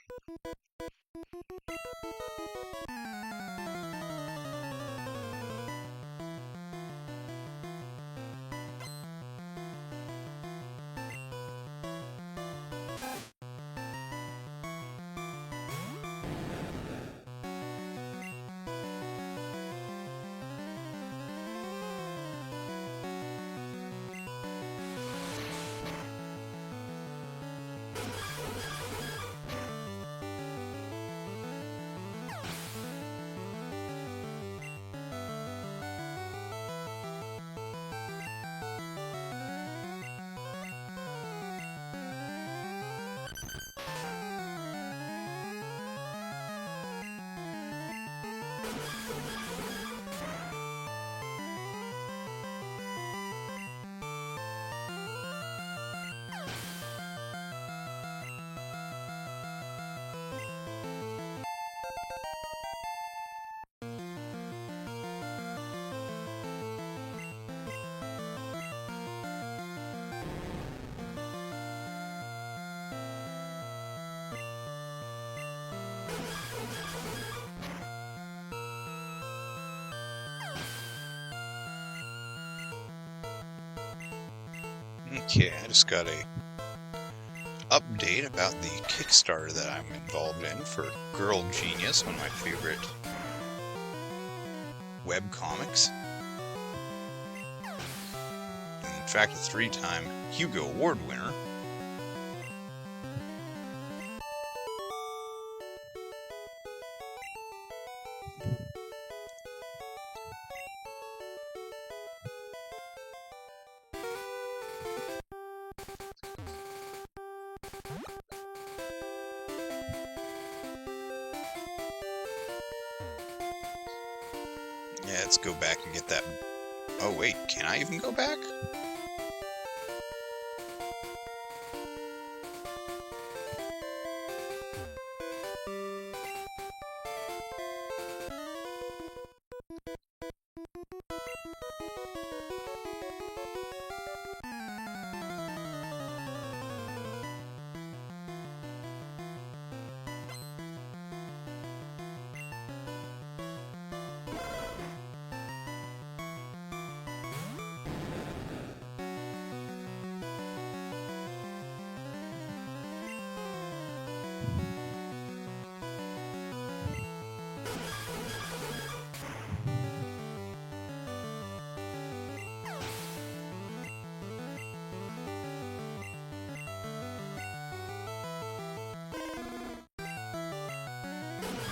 Okay, I just got a update about the Kickstarter that I'm involved in for Girl Genius, one of my favorite web comics. In fact, a 3-time Hugo Award winner. Yeah, let's go back and get that. Oh wait, can I even go back?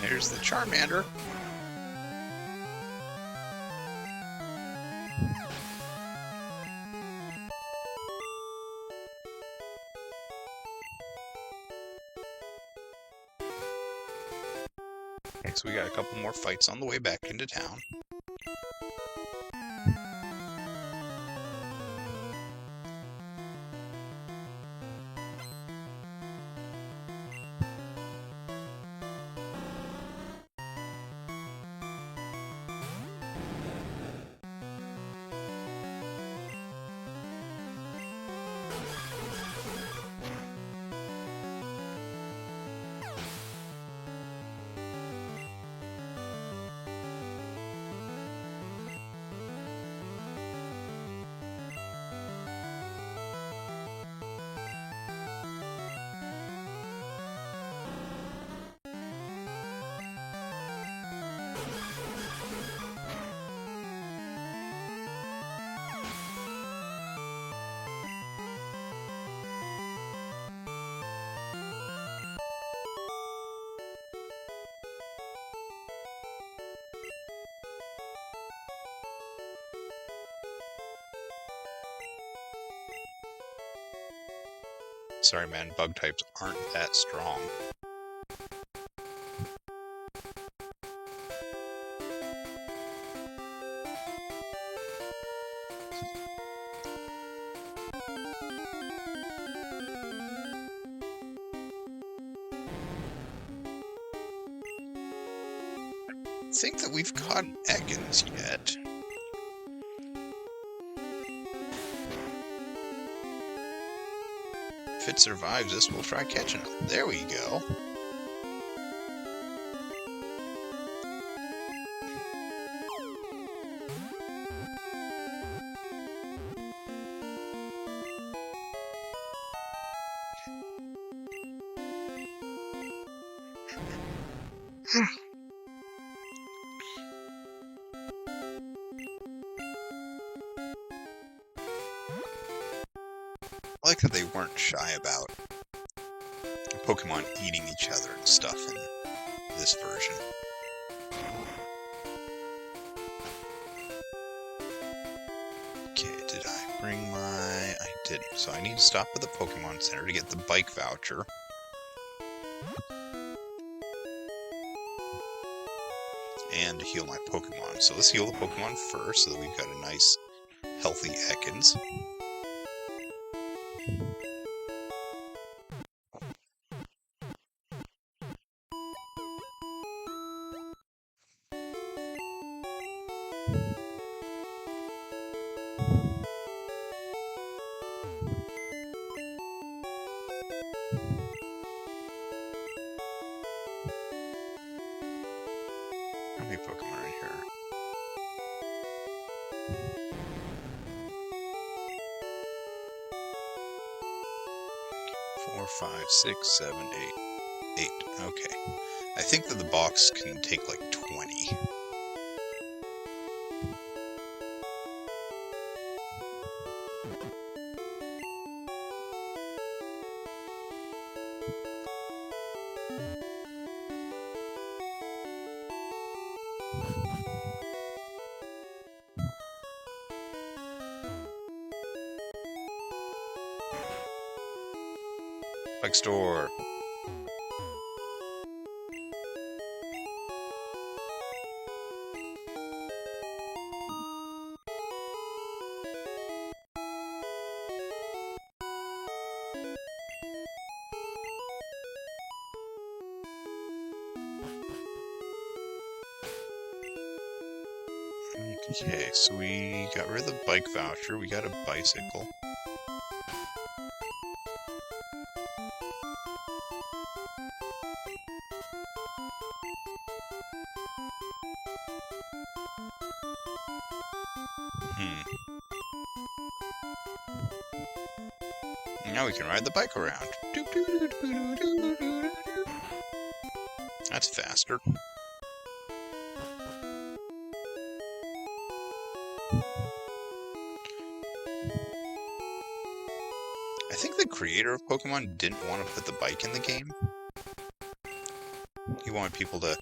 there's the Charmander. Okay, so we got a couple more fights on the way back into town. Sorry, man, bug types aren't that strong. I think that we've caught Ekans yet. If it survives this, we'll try catching it. There we go. I like that they weren't shy about Pokemon eating each other and stuff in this version. Okay, did I bring my... I didn't, so I need to stop at the Pokemon Center to get the bike voucher. And to heal my Pokemon. So let's heal the Pokemon first so that we've got a nice, healthy Ekans. How many Pokemon are in here? 4, 5, 6, 7, 8. 8. Okay. I think that the box can take like 20. Bike store. Okay, so we got rid of the bike voucher. We got a bicycle. Now we can ride the bike around. That's faster. I think the creator of Pokemon didn't want to put the bike in the game. He wanted people to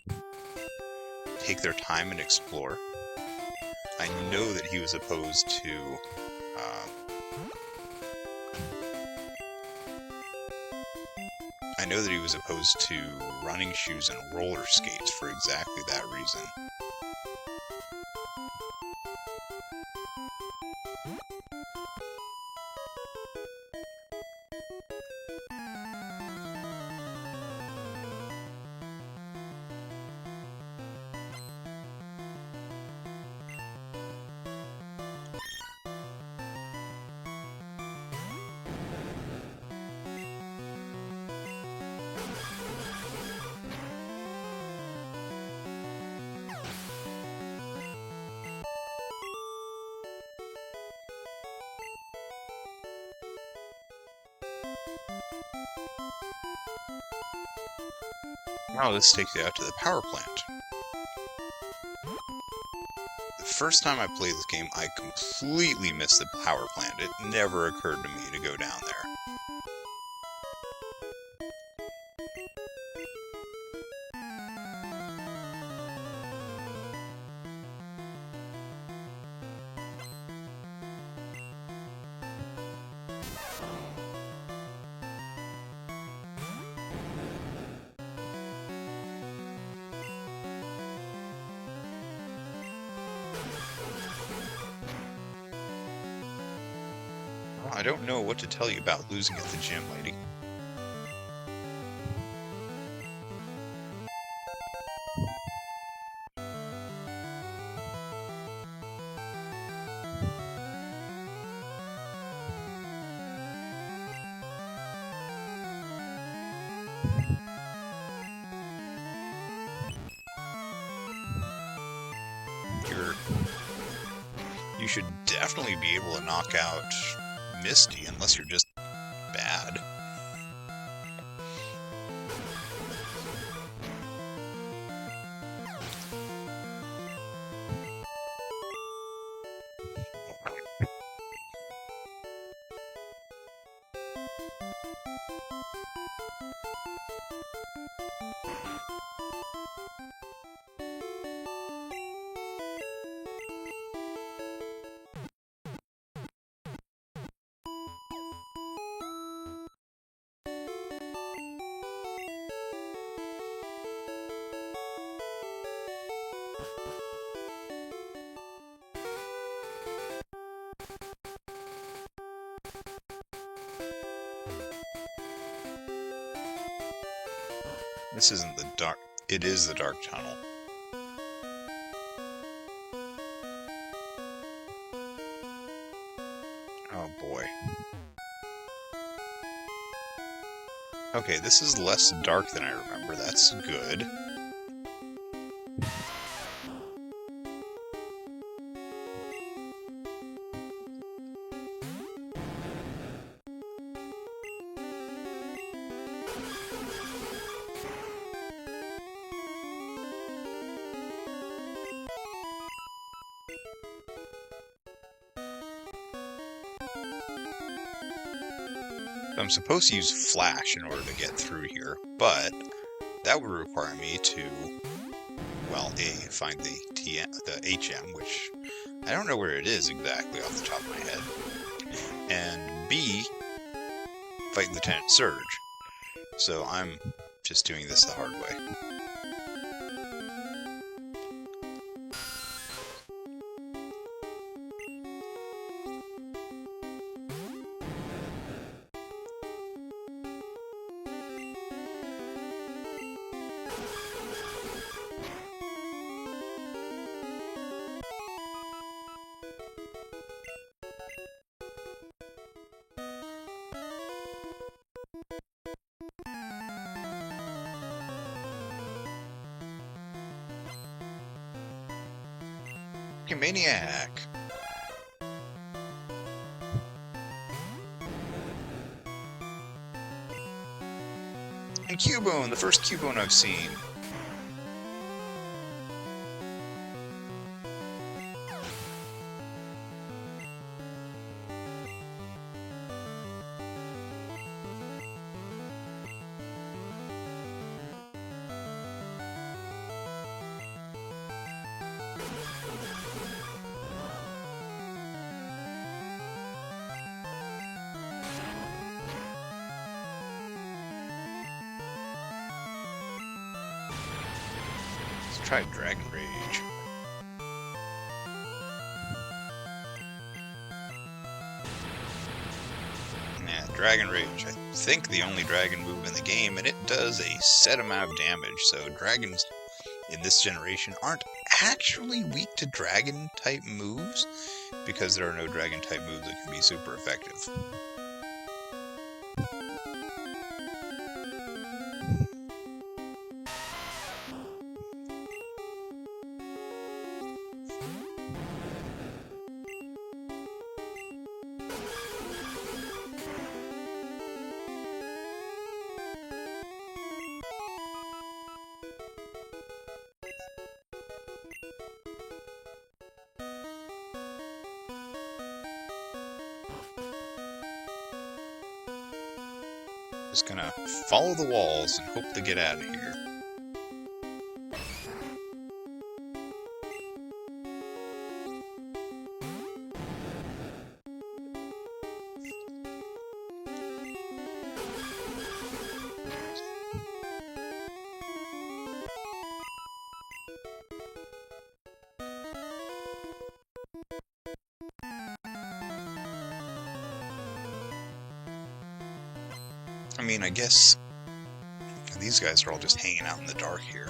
take their time and explore. I know that he was opposed to running shoes and roller skates for exactly that reason. Now let's take you out to the power plant. The first time I played this game, I completely missed the power plant. It never occurred to me to go down there. I don't know what to tell you about losing at the gym, lady. You should definitely be able to knock out Misty, unless you're just bad. This isn't the dark. It is the dark tunnel. Oh boy. Okay, this is less dark than I remember. That's good. I'm supposed to use Flash in order to get through here, but that would require me to, well, A, find the HM, which I don't know where it is exactly off the top of my head, and B, fight Lieutenant Surge. So I'm just doing this the hard way. Maniac. And Cubone, the first Cubone I've seen. try Dragon Rage. Yeah, Dragon Rage. I think the only dragon move in the game, and it does a set amount of damage, so dragons in this generation aren't actually weak to dragon-type moves, because there are no dragon-type moves that can be super effective. Just gonna follow the walls and hope to get out of here. I mean, I guess these guys are all just hanging out in the dark here.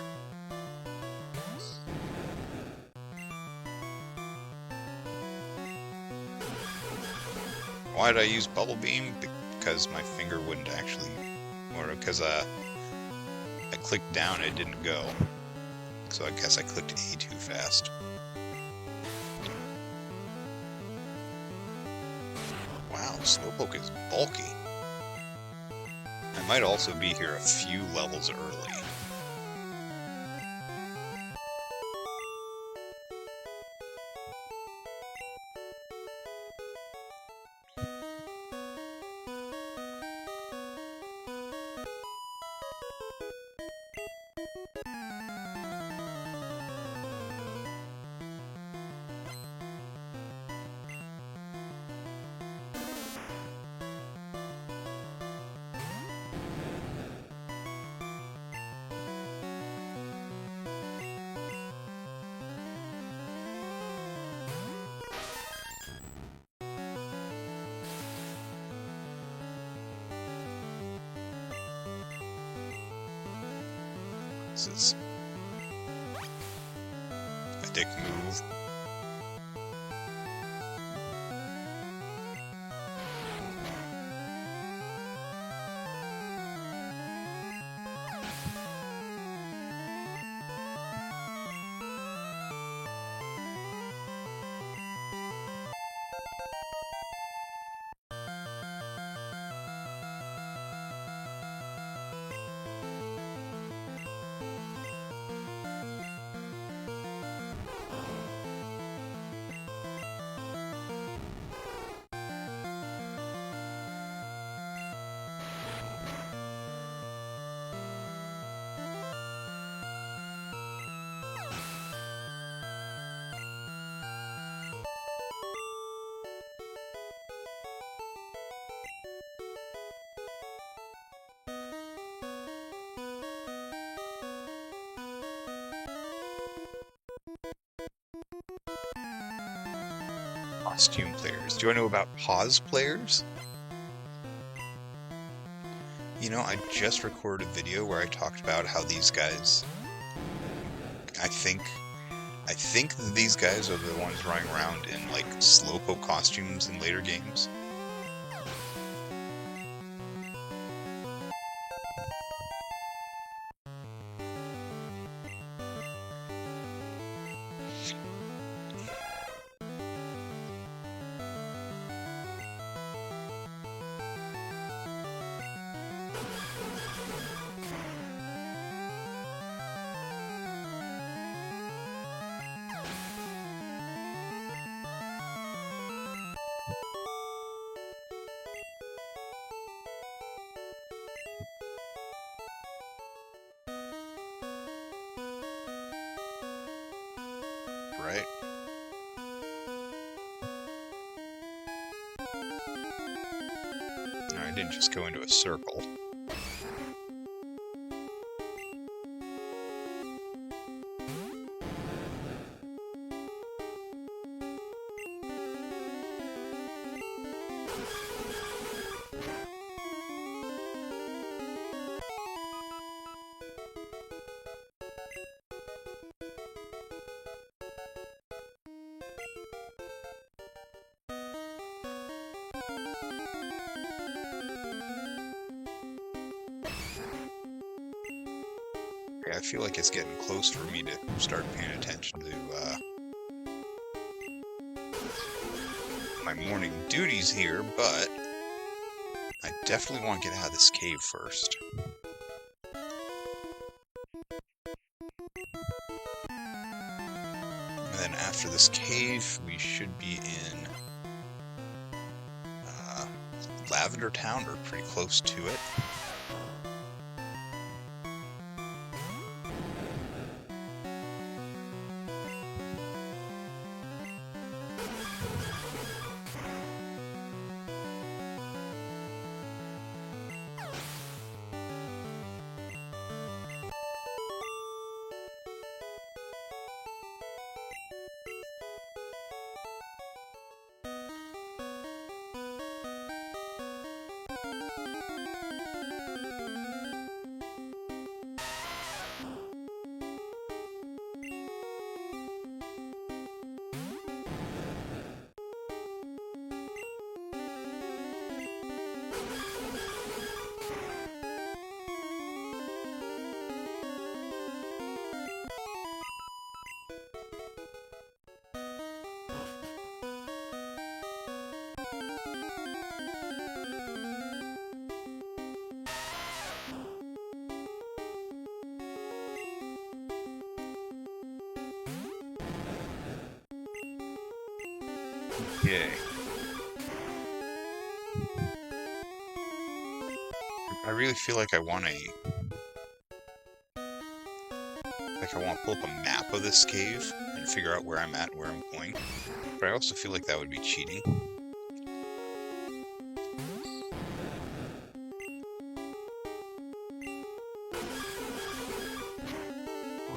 Why did I use Bubble Beam? Because my finger wouldn't actually, or because I clicked down and it didn't go. So I guess I clicked A too fast. Wow, Slowpoke is bulky. I might also be here a few levels early. This is a dick move. Costume players. Do I know about pause players? You know, I just recorded a video where I talked about how these guys, I think that these guys are the ones running around in like Slowpoke costumes in later games. Right? No, I didn't just go into a circle. I feel like it's getting close for me to start paying attention to my morning duties here, but I definitely want to get out of this cave first. And then after this cave, we should be in Lavender Town, or pretty close to it. Okay. I really feel like I want to pull up a map of this cave and figure out where I'm at and where I'm going. But I also feel like that would be cheating.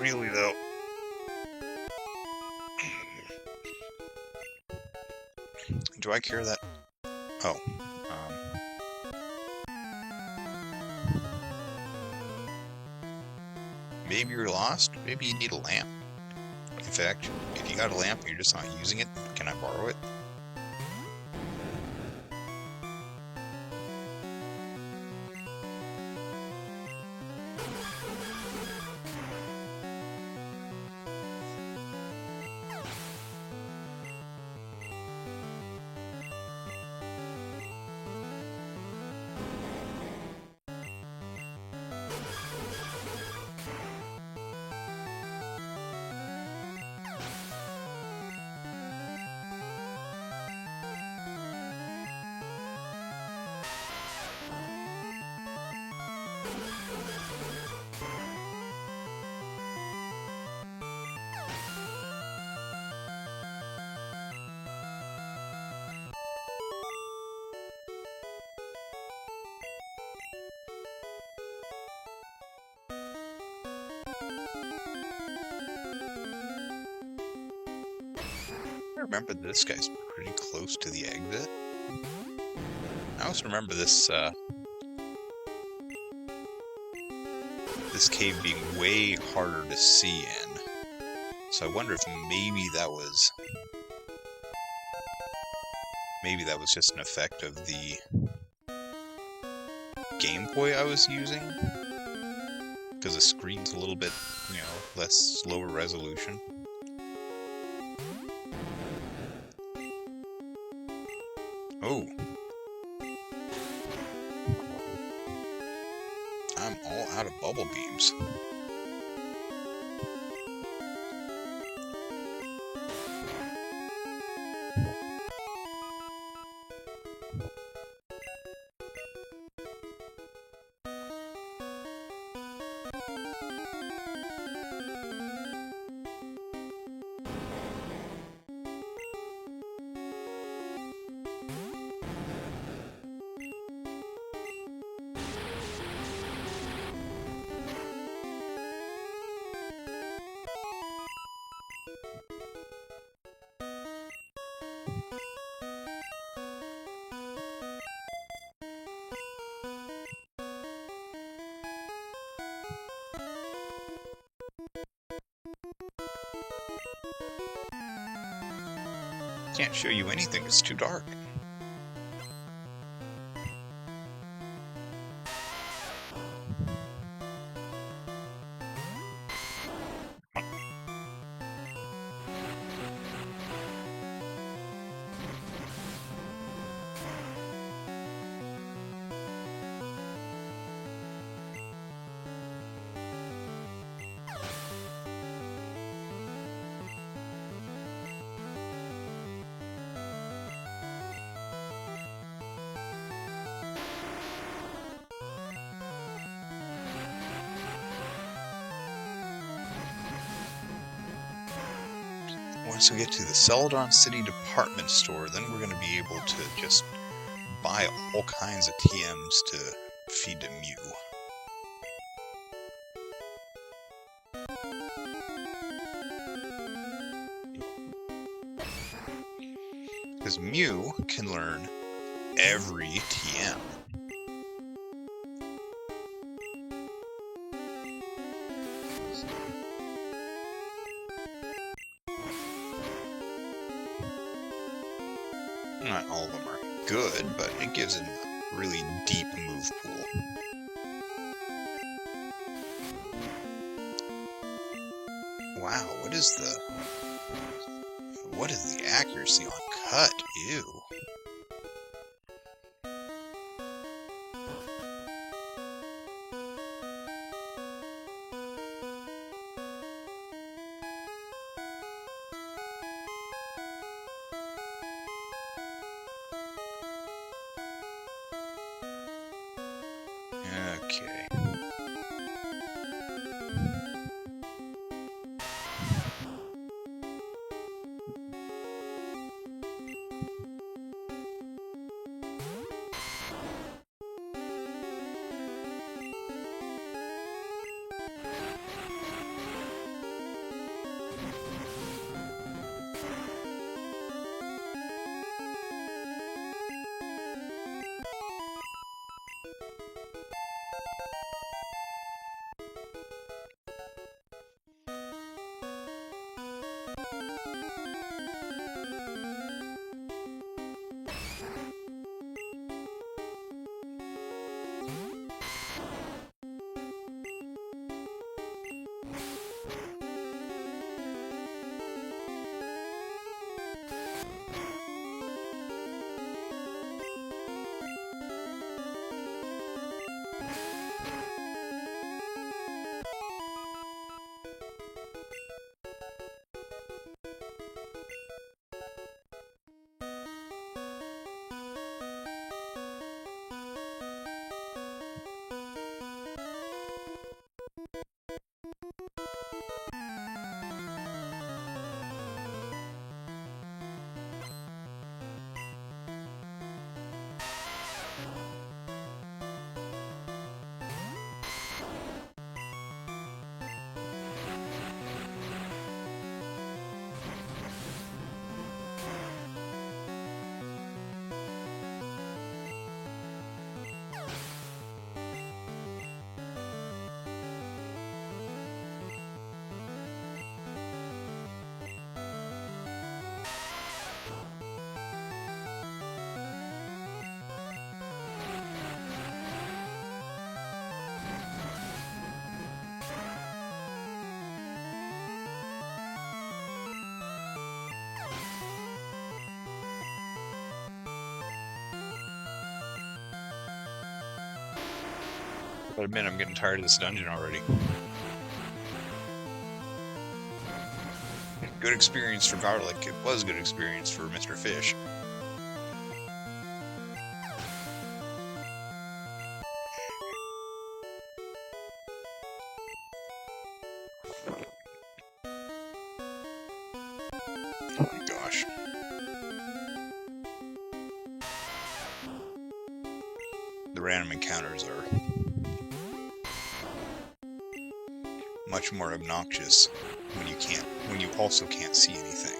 Really though. Do I care that? Oh. Maybe you're lost. Maybe you need a lamp. In fact, if you got a lamp and you're just not using it, can I borrow it? I remember this guy's pretty close to the exit. I also remember this this cave being way harder to see in. So I wonder if maybe that was just an effect of the Game Boy I was using, because the screen's a little bit, less slower resolution. Oh. I'm all out of bubble beams. Can't show you anything, it's too dark. once we get to the Celadon City department store, then we're going to be able to just buy all kinds of TMs to feed to Mew. Because Mew can learn every TM. Not all of them are good, but it gives him a really deep move pool. Wow, what is the accuracy on cut? Ew. Okay. But admit I'm getting tired of this dungeon already. Good experience for Garlic. It was good experience for Mr. Fish. Oh my gosh. The random encounters are much more obnoxious when you also can't see anything.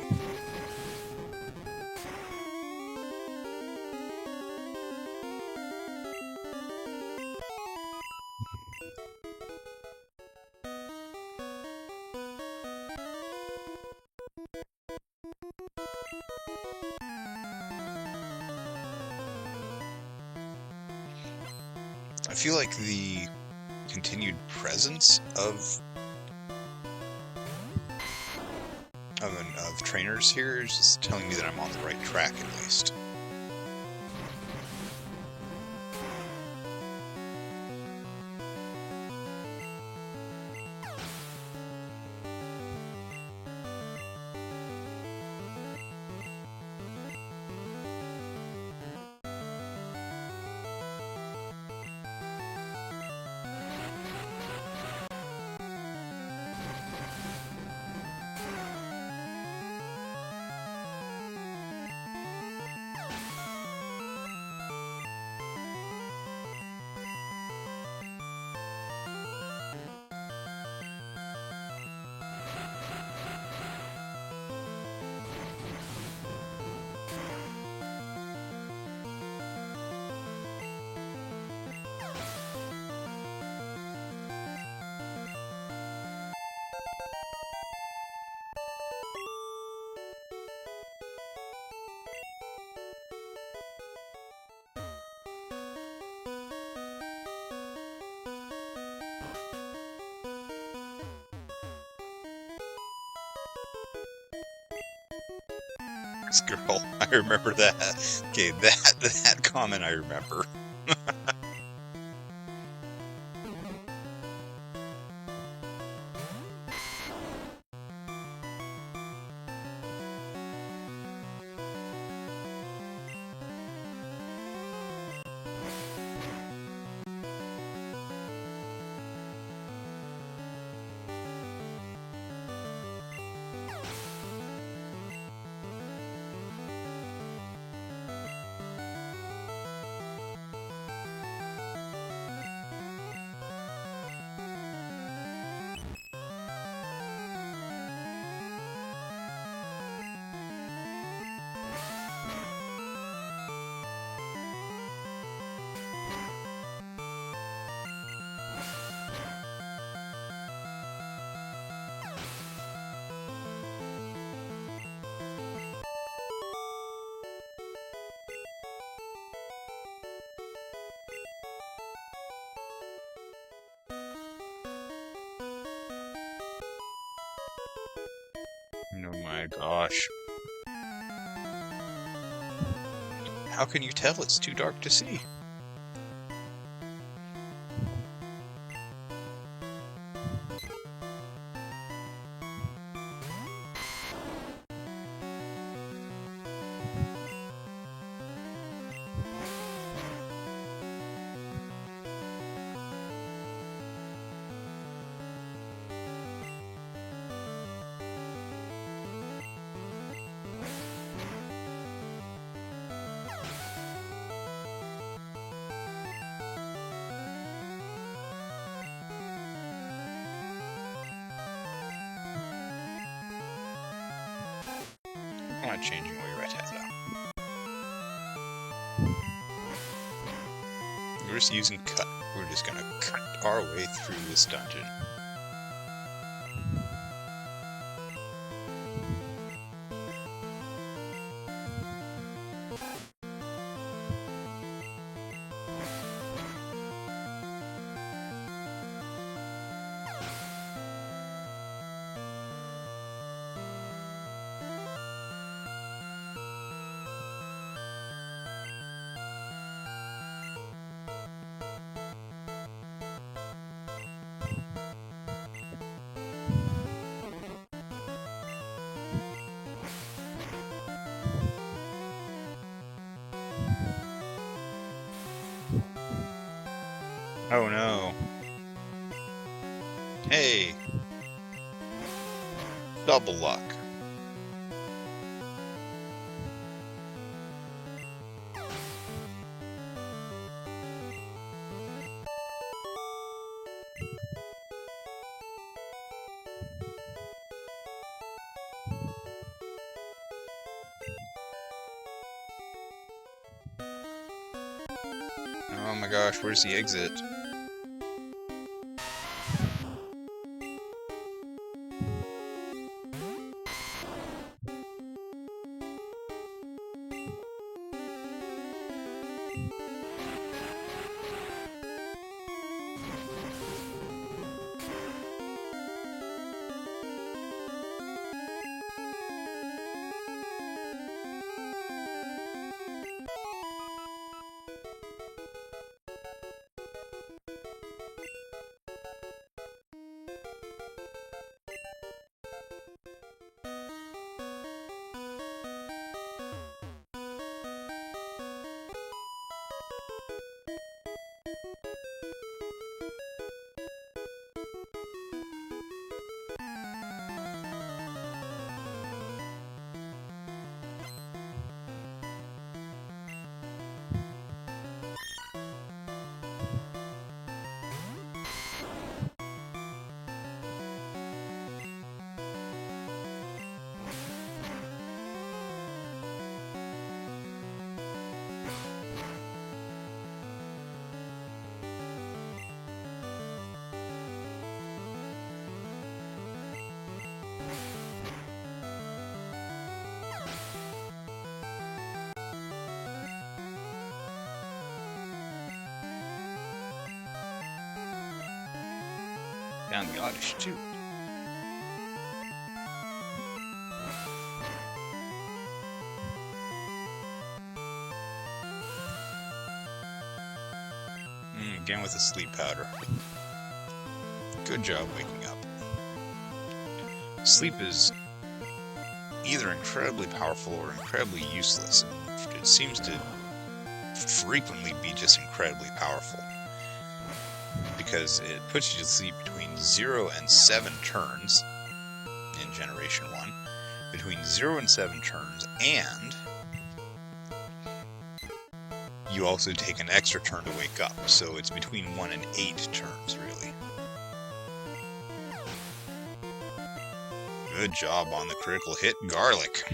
I feel like the continued presence of trainers here is just telling me that I'm on the right track at least. Girl, I remember that. Okay, that comment I remember. Oh my gosh. How can you tell it's too dark to see? I'm not changing way right now. We're just using cut. We're just gonna cut our way through this dungeon. Oh no. Hey! Double luck. Oh my gosh, where's the exit? Down the Oddish too. again with the sleep powder. Good job waking up. Sleep is either incredibly powerful or incredibly useless, and it seems to frequently be just incredibly powerful, because it puts you to sleep between 0 and 7 turns in Generation 1, between 0 and 7 turns, and you also take an extra turn to wake up, so it's between 1 and 8 turns, really. Good job on the critical hit, Garlic.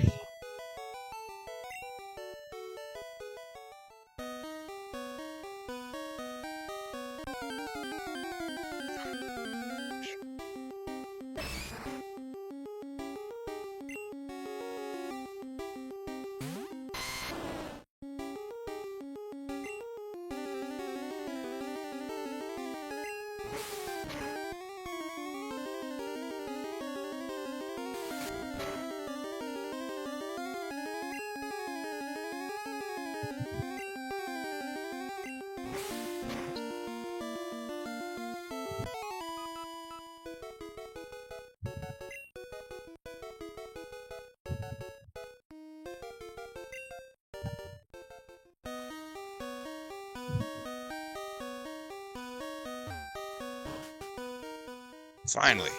Finally.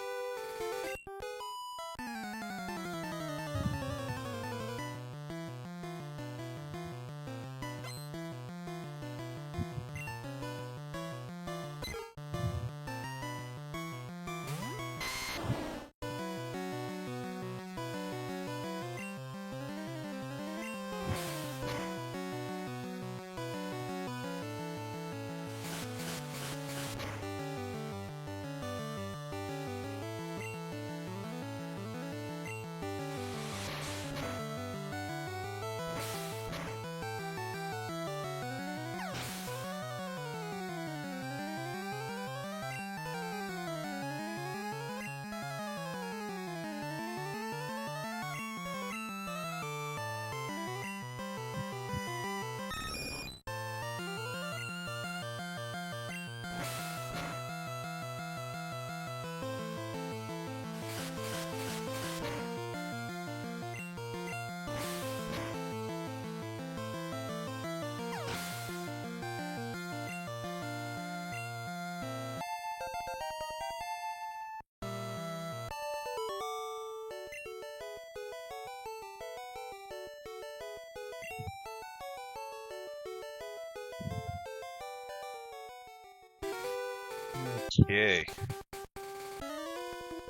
Okay.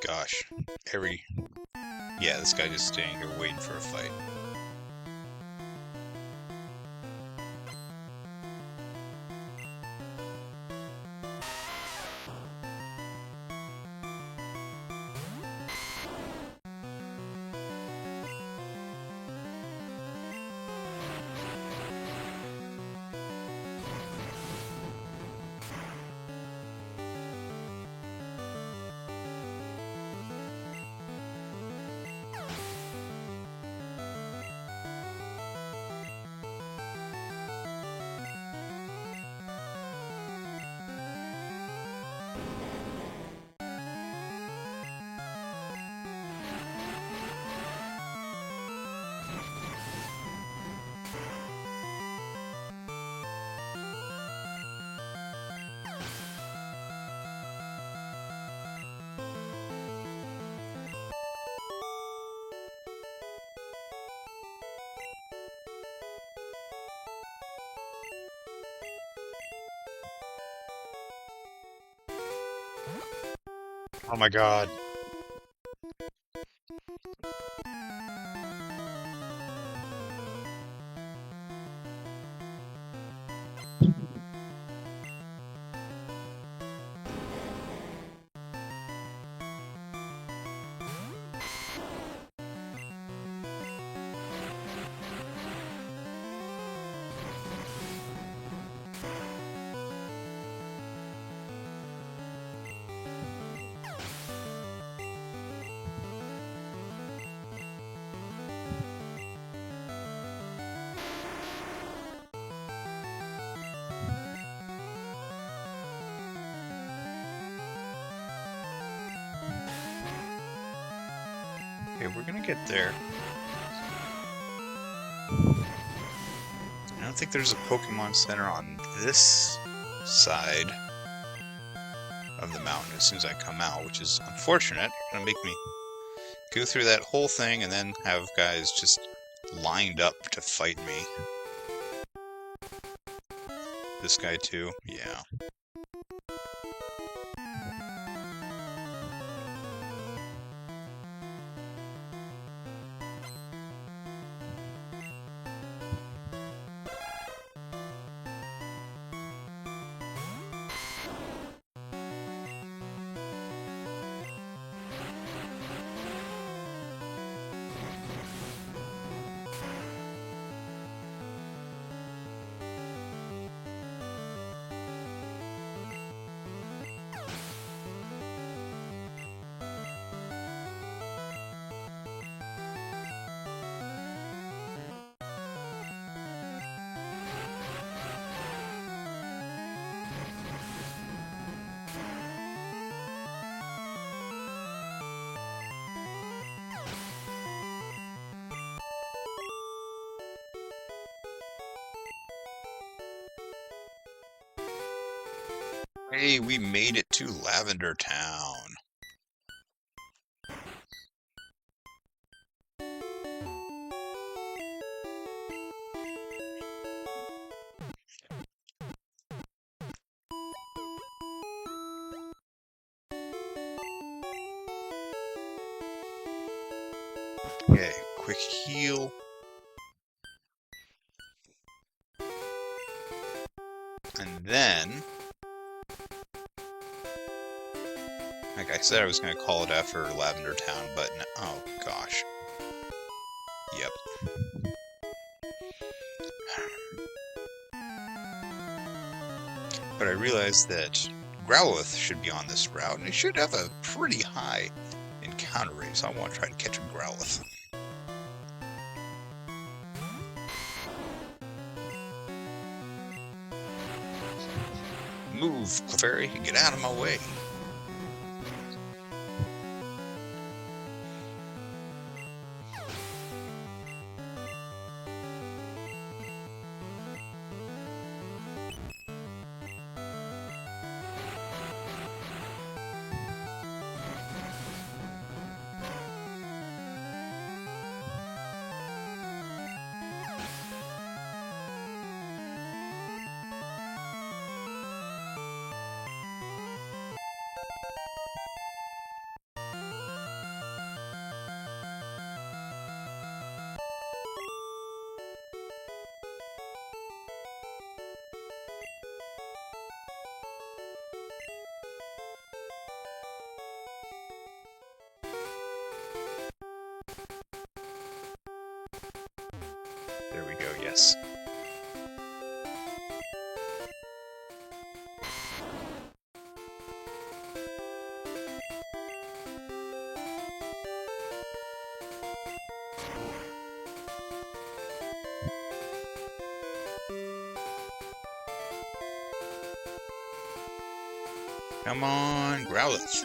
Gosh. Yeah, this guy just standing here waiting for a fight. Oh my god. Okay, we're gonna get there. I don't think there's a Pokemon Center on this side of the mountain as soon as I come out, which is unfortunate. It's gonna make me go through that whole thing and then have guys just lined up to fight me. This guy too? Yeah. Hey, we made it to Lavender Town. Okay, quick heal. And then, like I said, I was going to call it after Lavender Town, but no, oh gosh. Yep. But I realized that Growlithe should be on this route, and it should have a pretty high encounter rate, so I want to try to catch a Growlithe. Move, Clefairy, get out of my way. There we go, yes. Come on, Growlithe.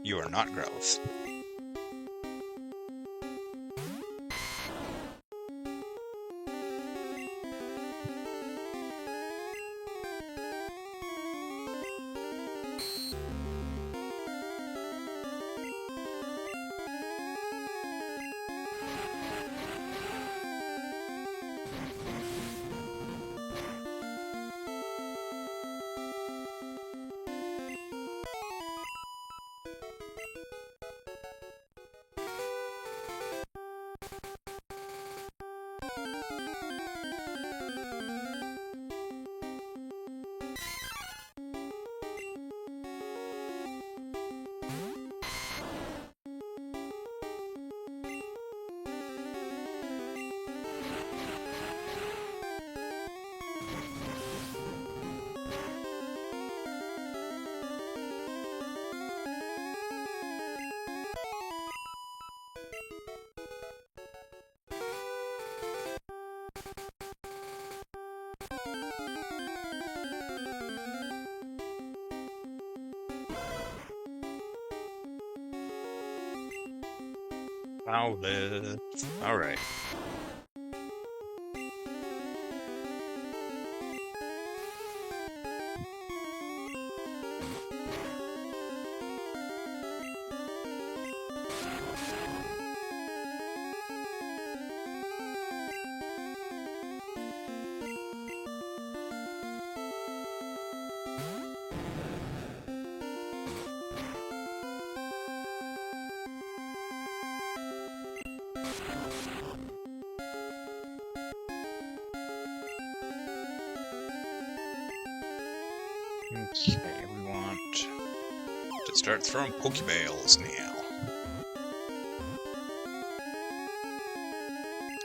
You are not Growlithe. Growlithe. Alright. Okay, we want to start throwing Pokeballs now.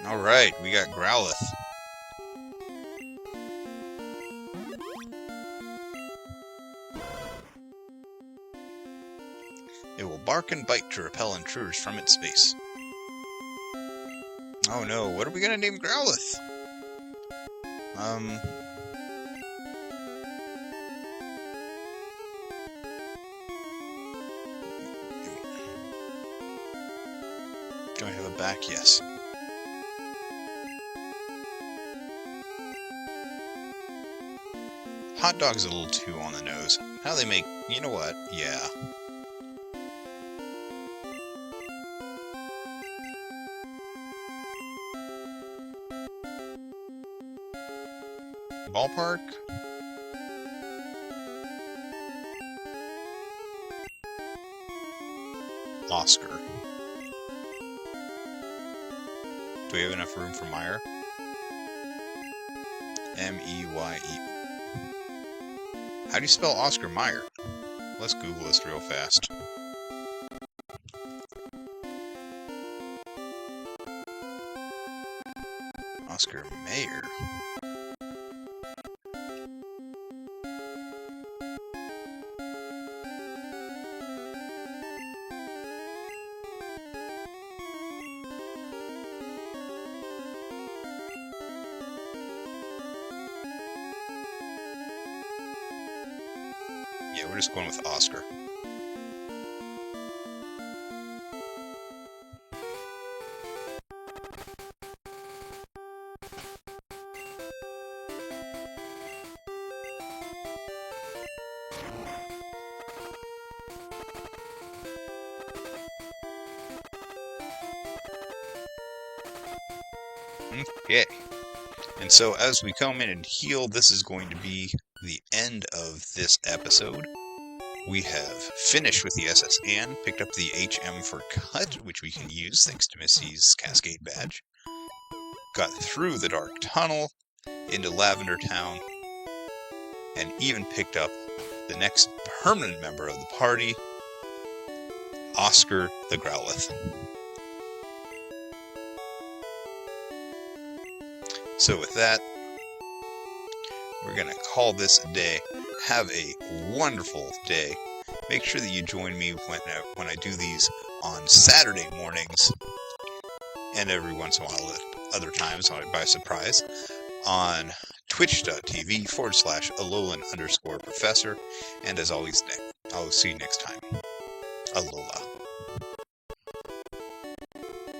Alright, we got Growlithe. It will bark and bite to repel intruders from its space. Oh no, what are we gonna name Growlithe? Do I have a back? Yes. Hot dog's a little too on the nose. How they make... You know what? Yeah. Ballpark? Oscar. Do we have enough room for Meyer? M-E-Y-E. How do you spell Oscar Mayer? Let's Google this real fast. Oscar Mayer. Yeah, we're just going with Oscar. Okay. And so as we come in and heal, this is going to be the end of this episode. We have finished with the SS Anne, picked up the HM for Cut, which we can use thanks to Missy's Cascade badge. Got through the Dark Tunnel, into Lavender Town, and even picked up the next permanent member of the party, Oscar the Growlithe. So with that, we're going to call this a day. Have a wonderful day. Make sure that you join me when I do these on Saturday mornings, and every once in a while at other times by surprise, on twitch.tv/Alolan_professor. And as always, I'll see you next time. Alola.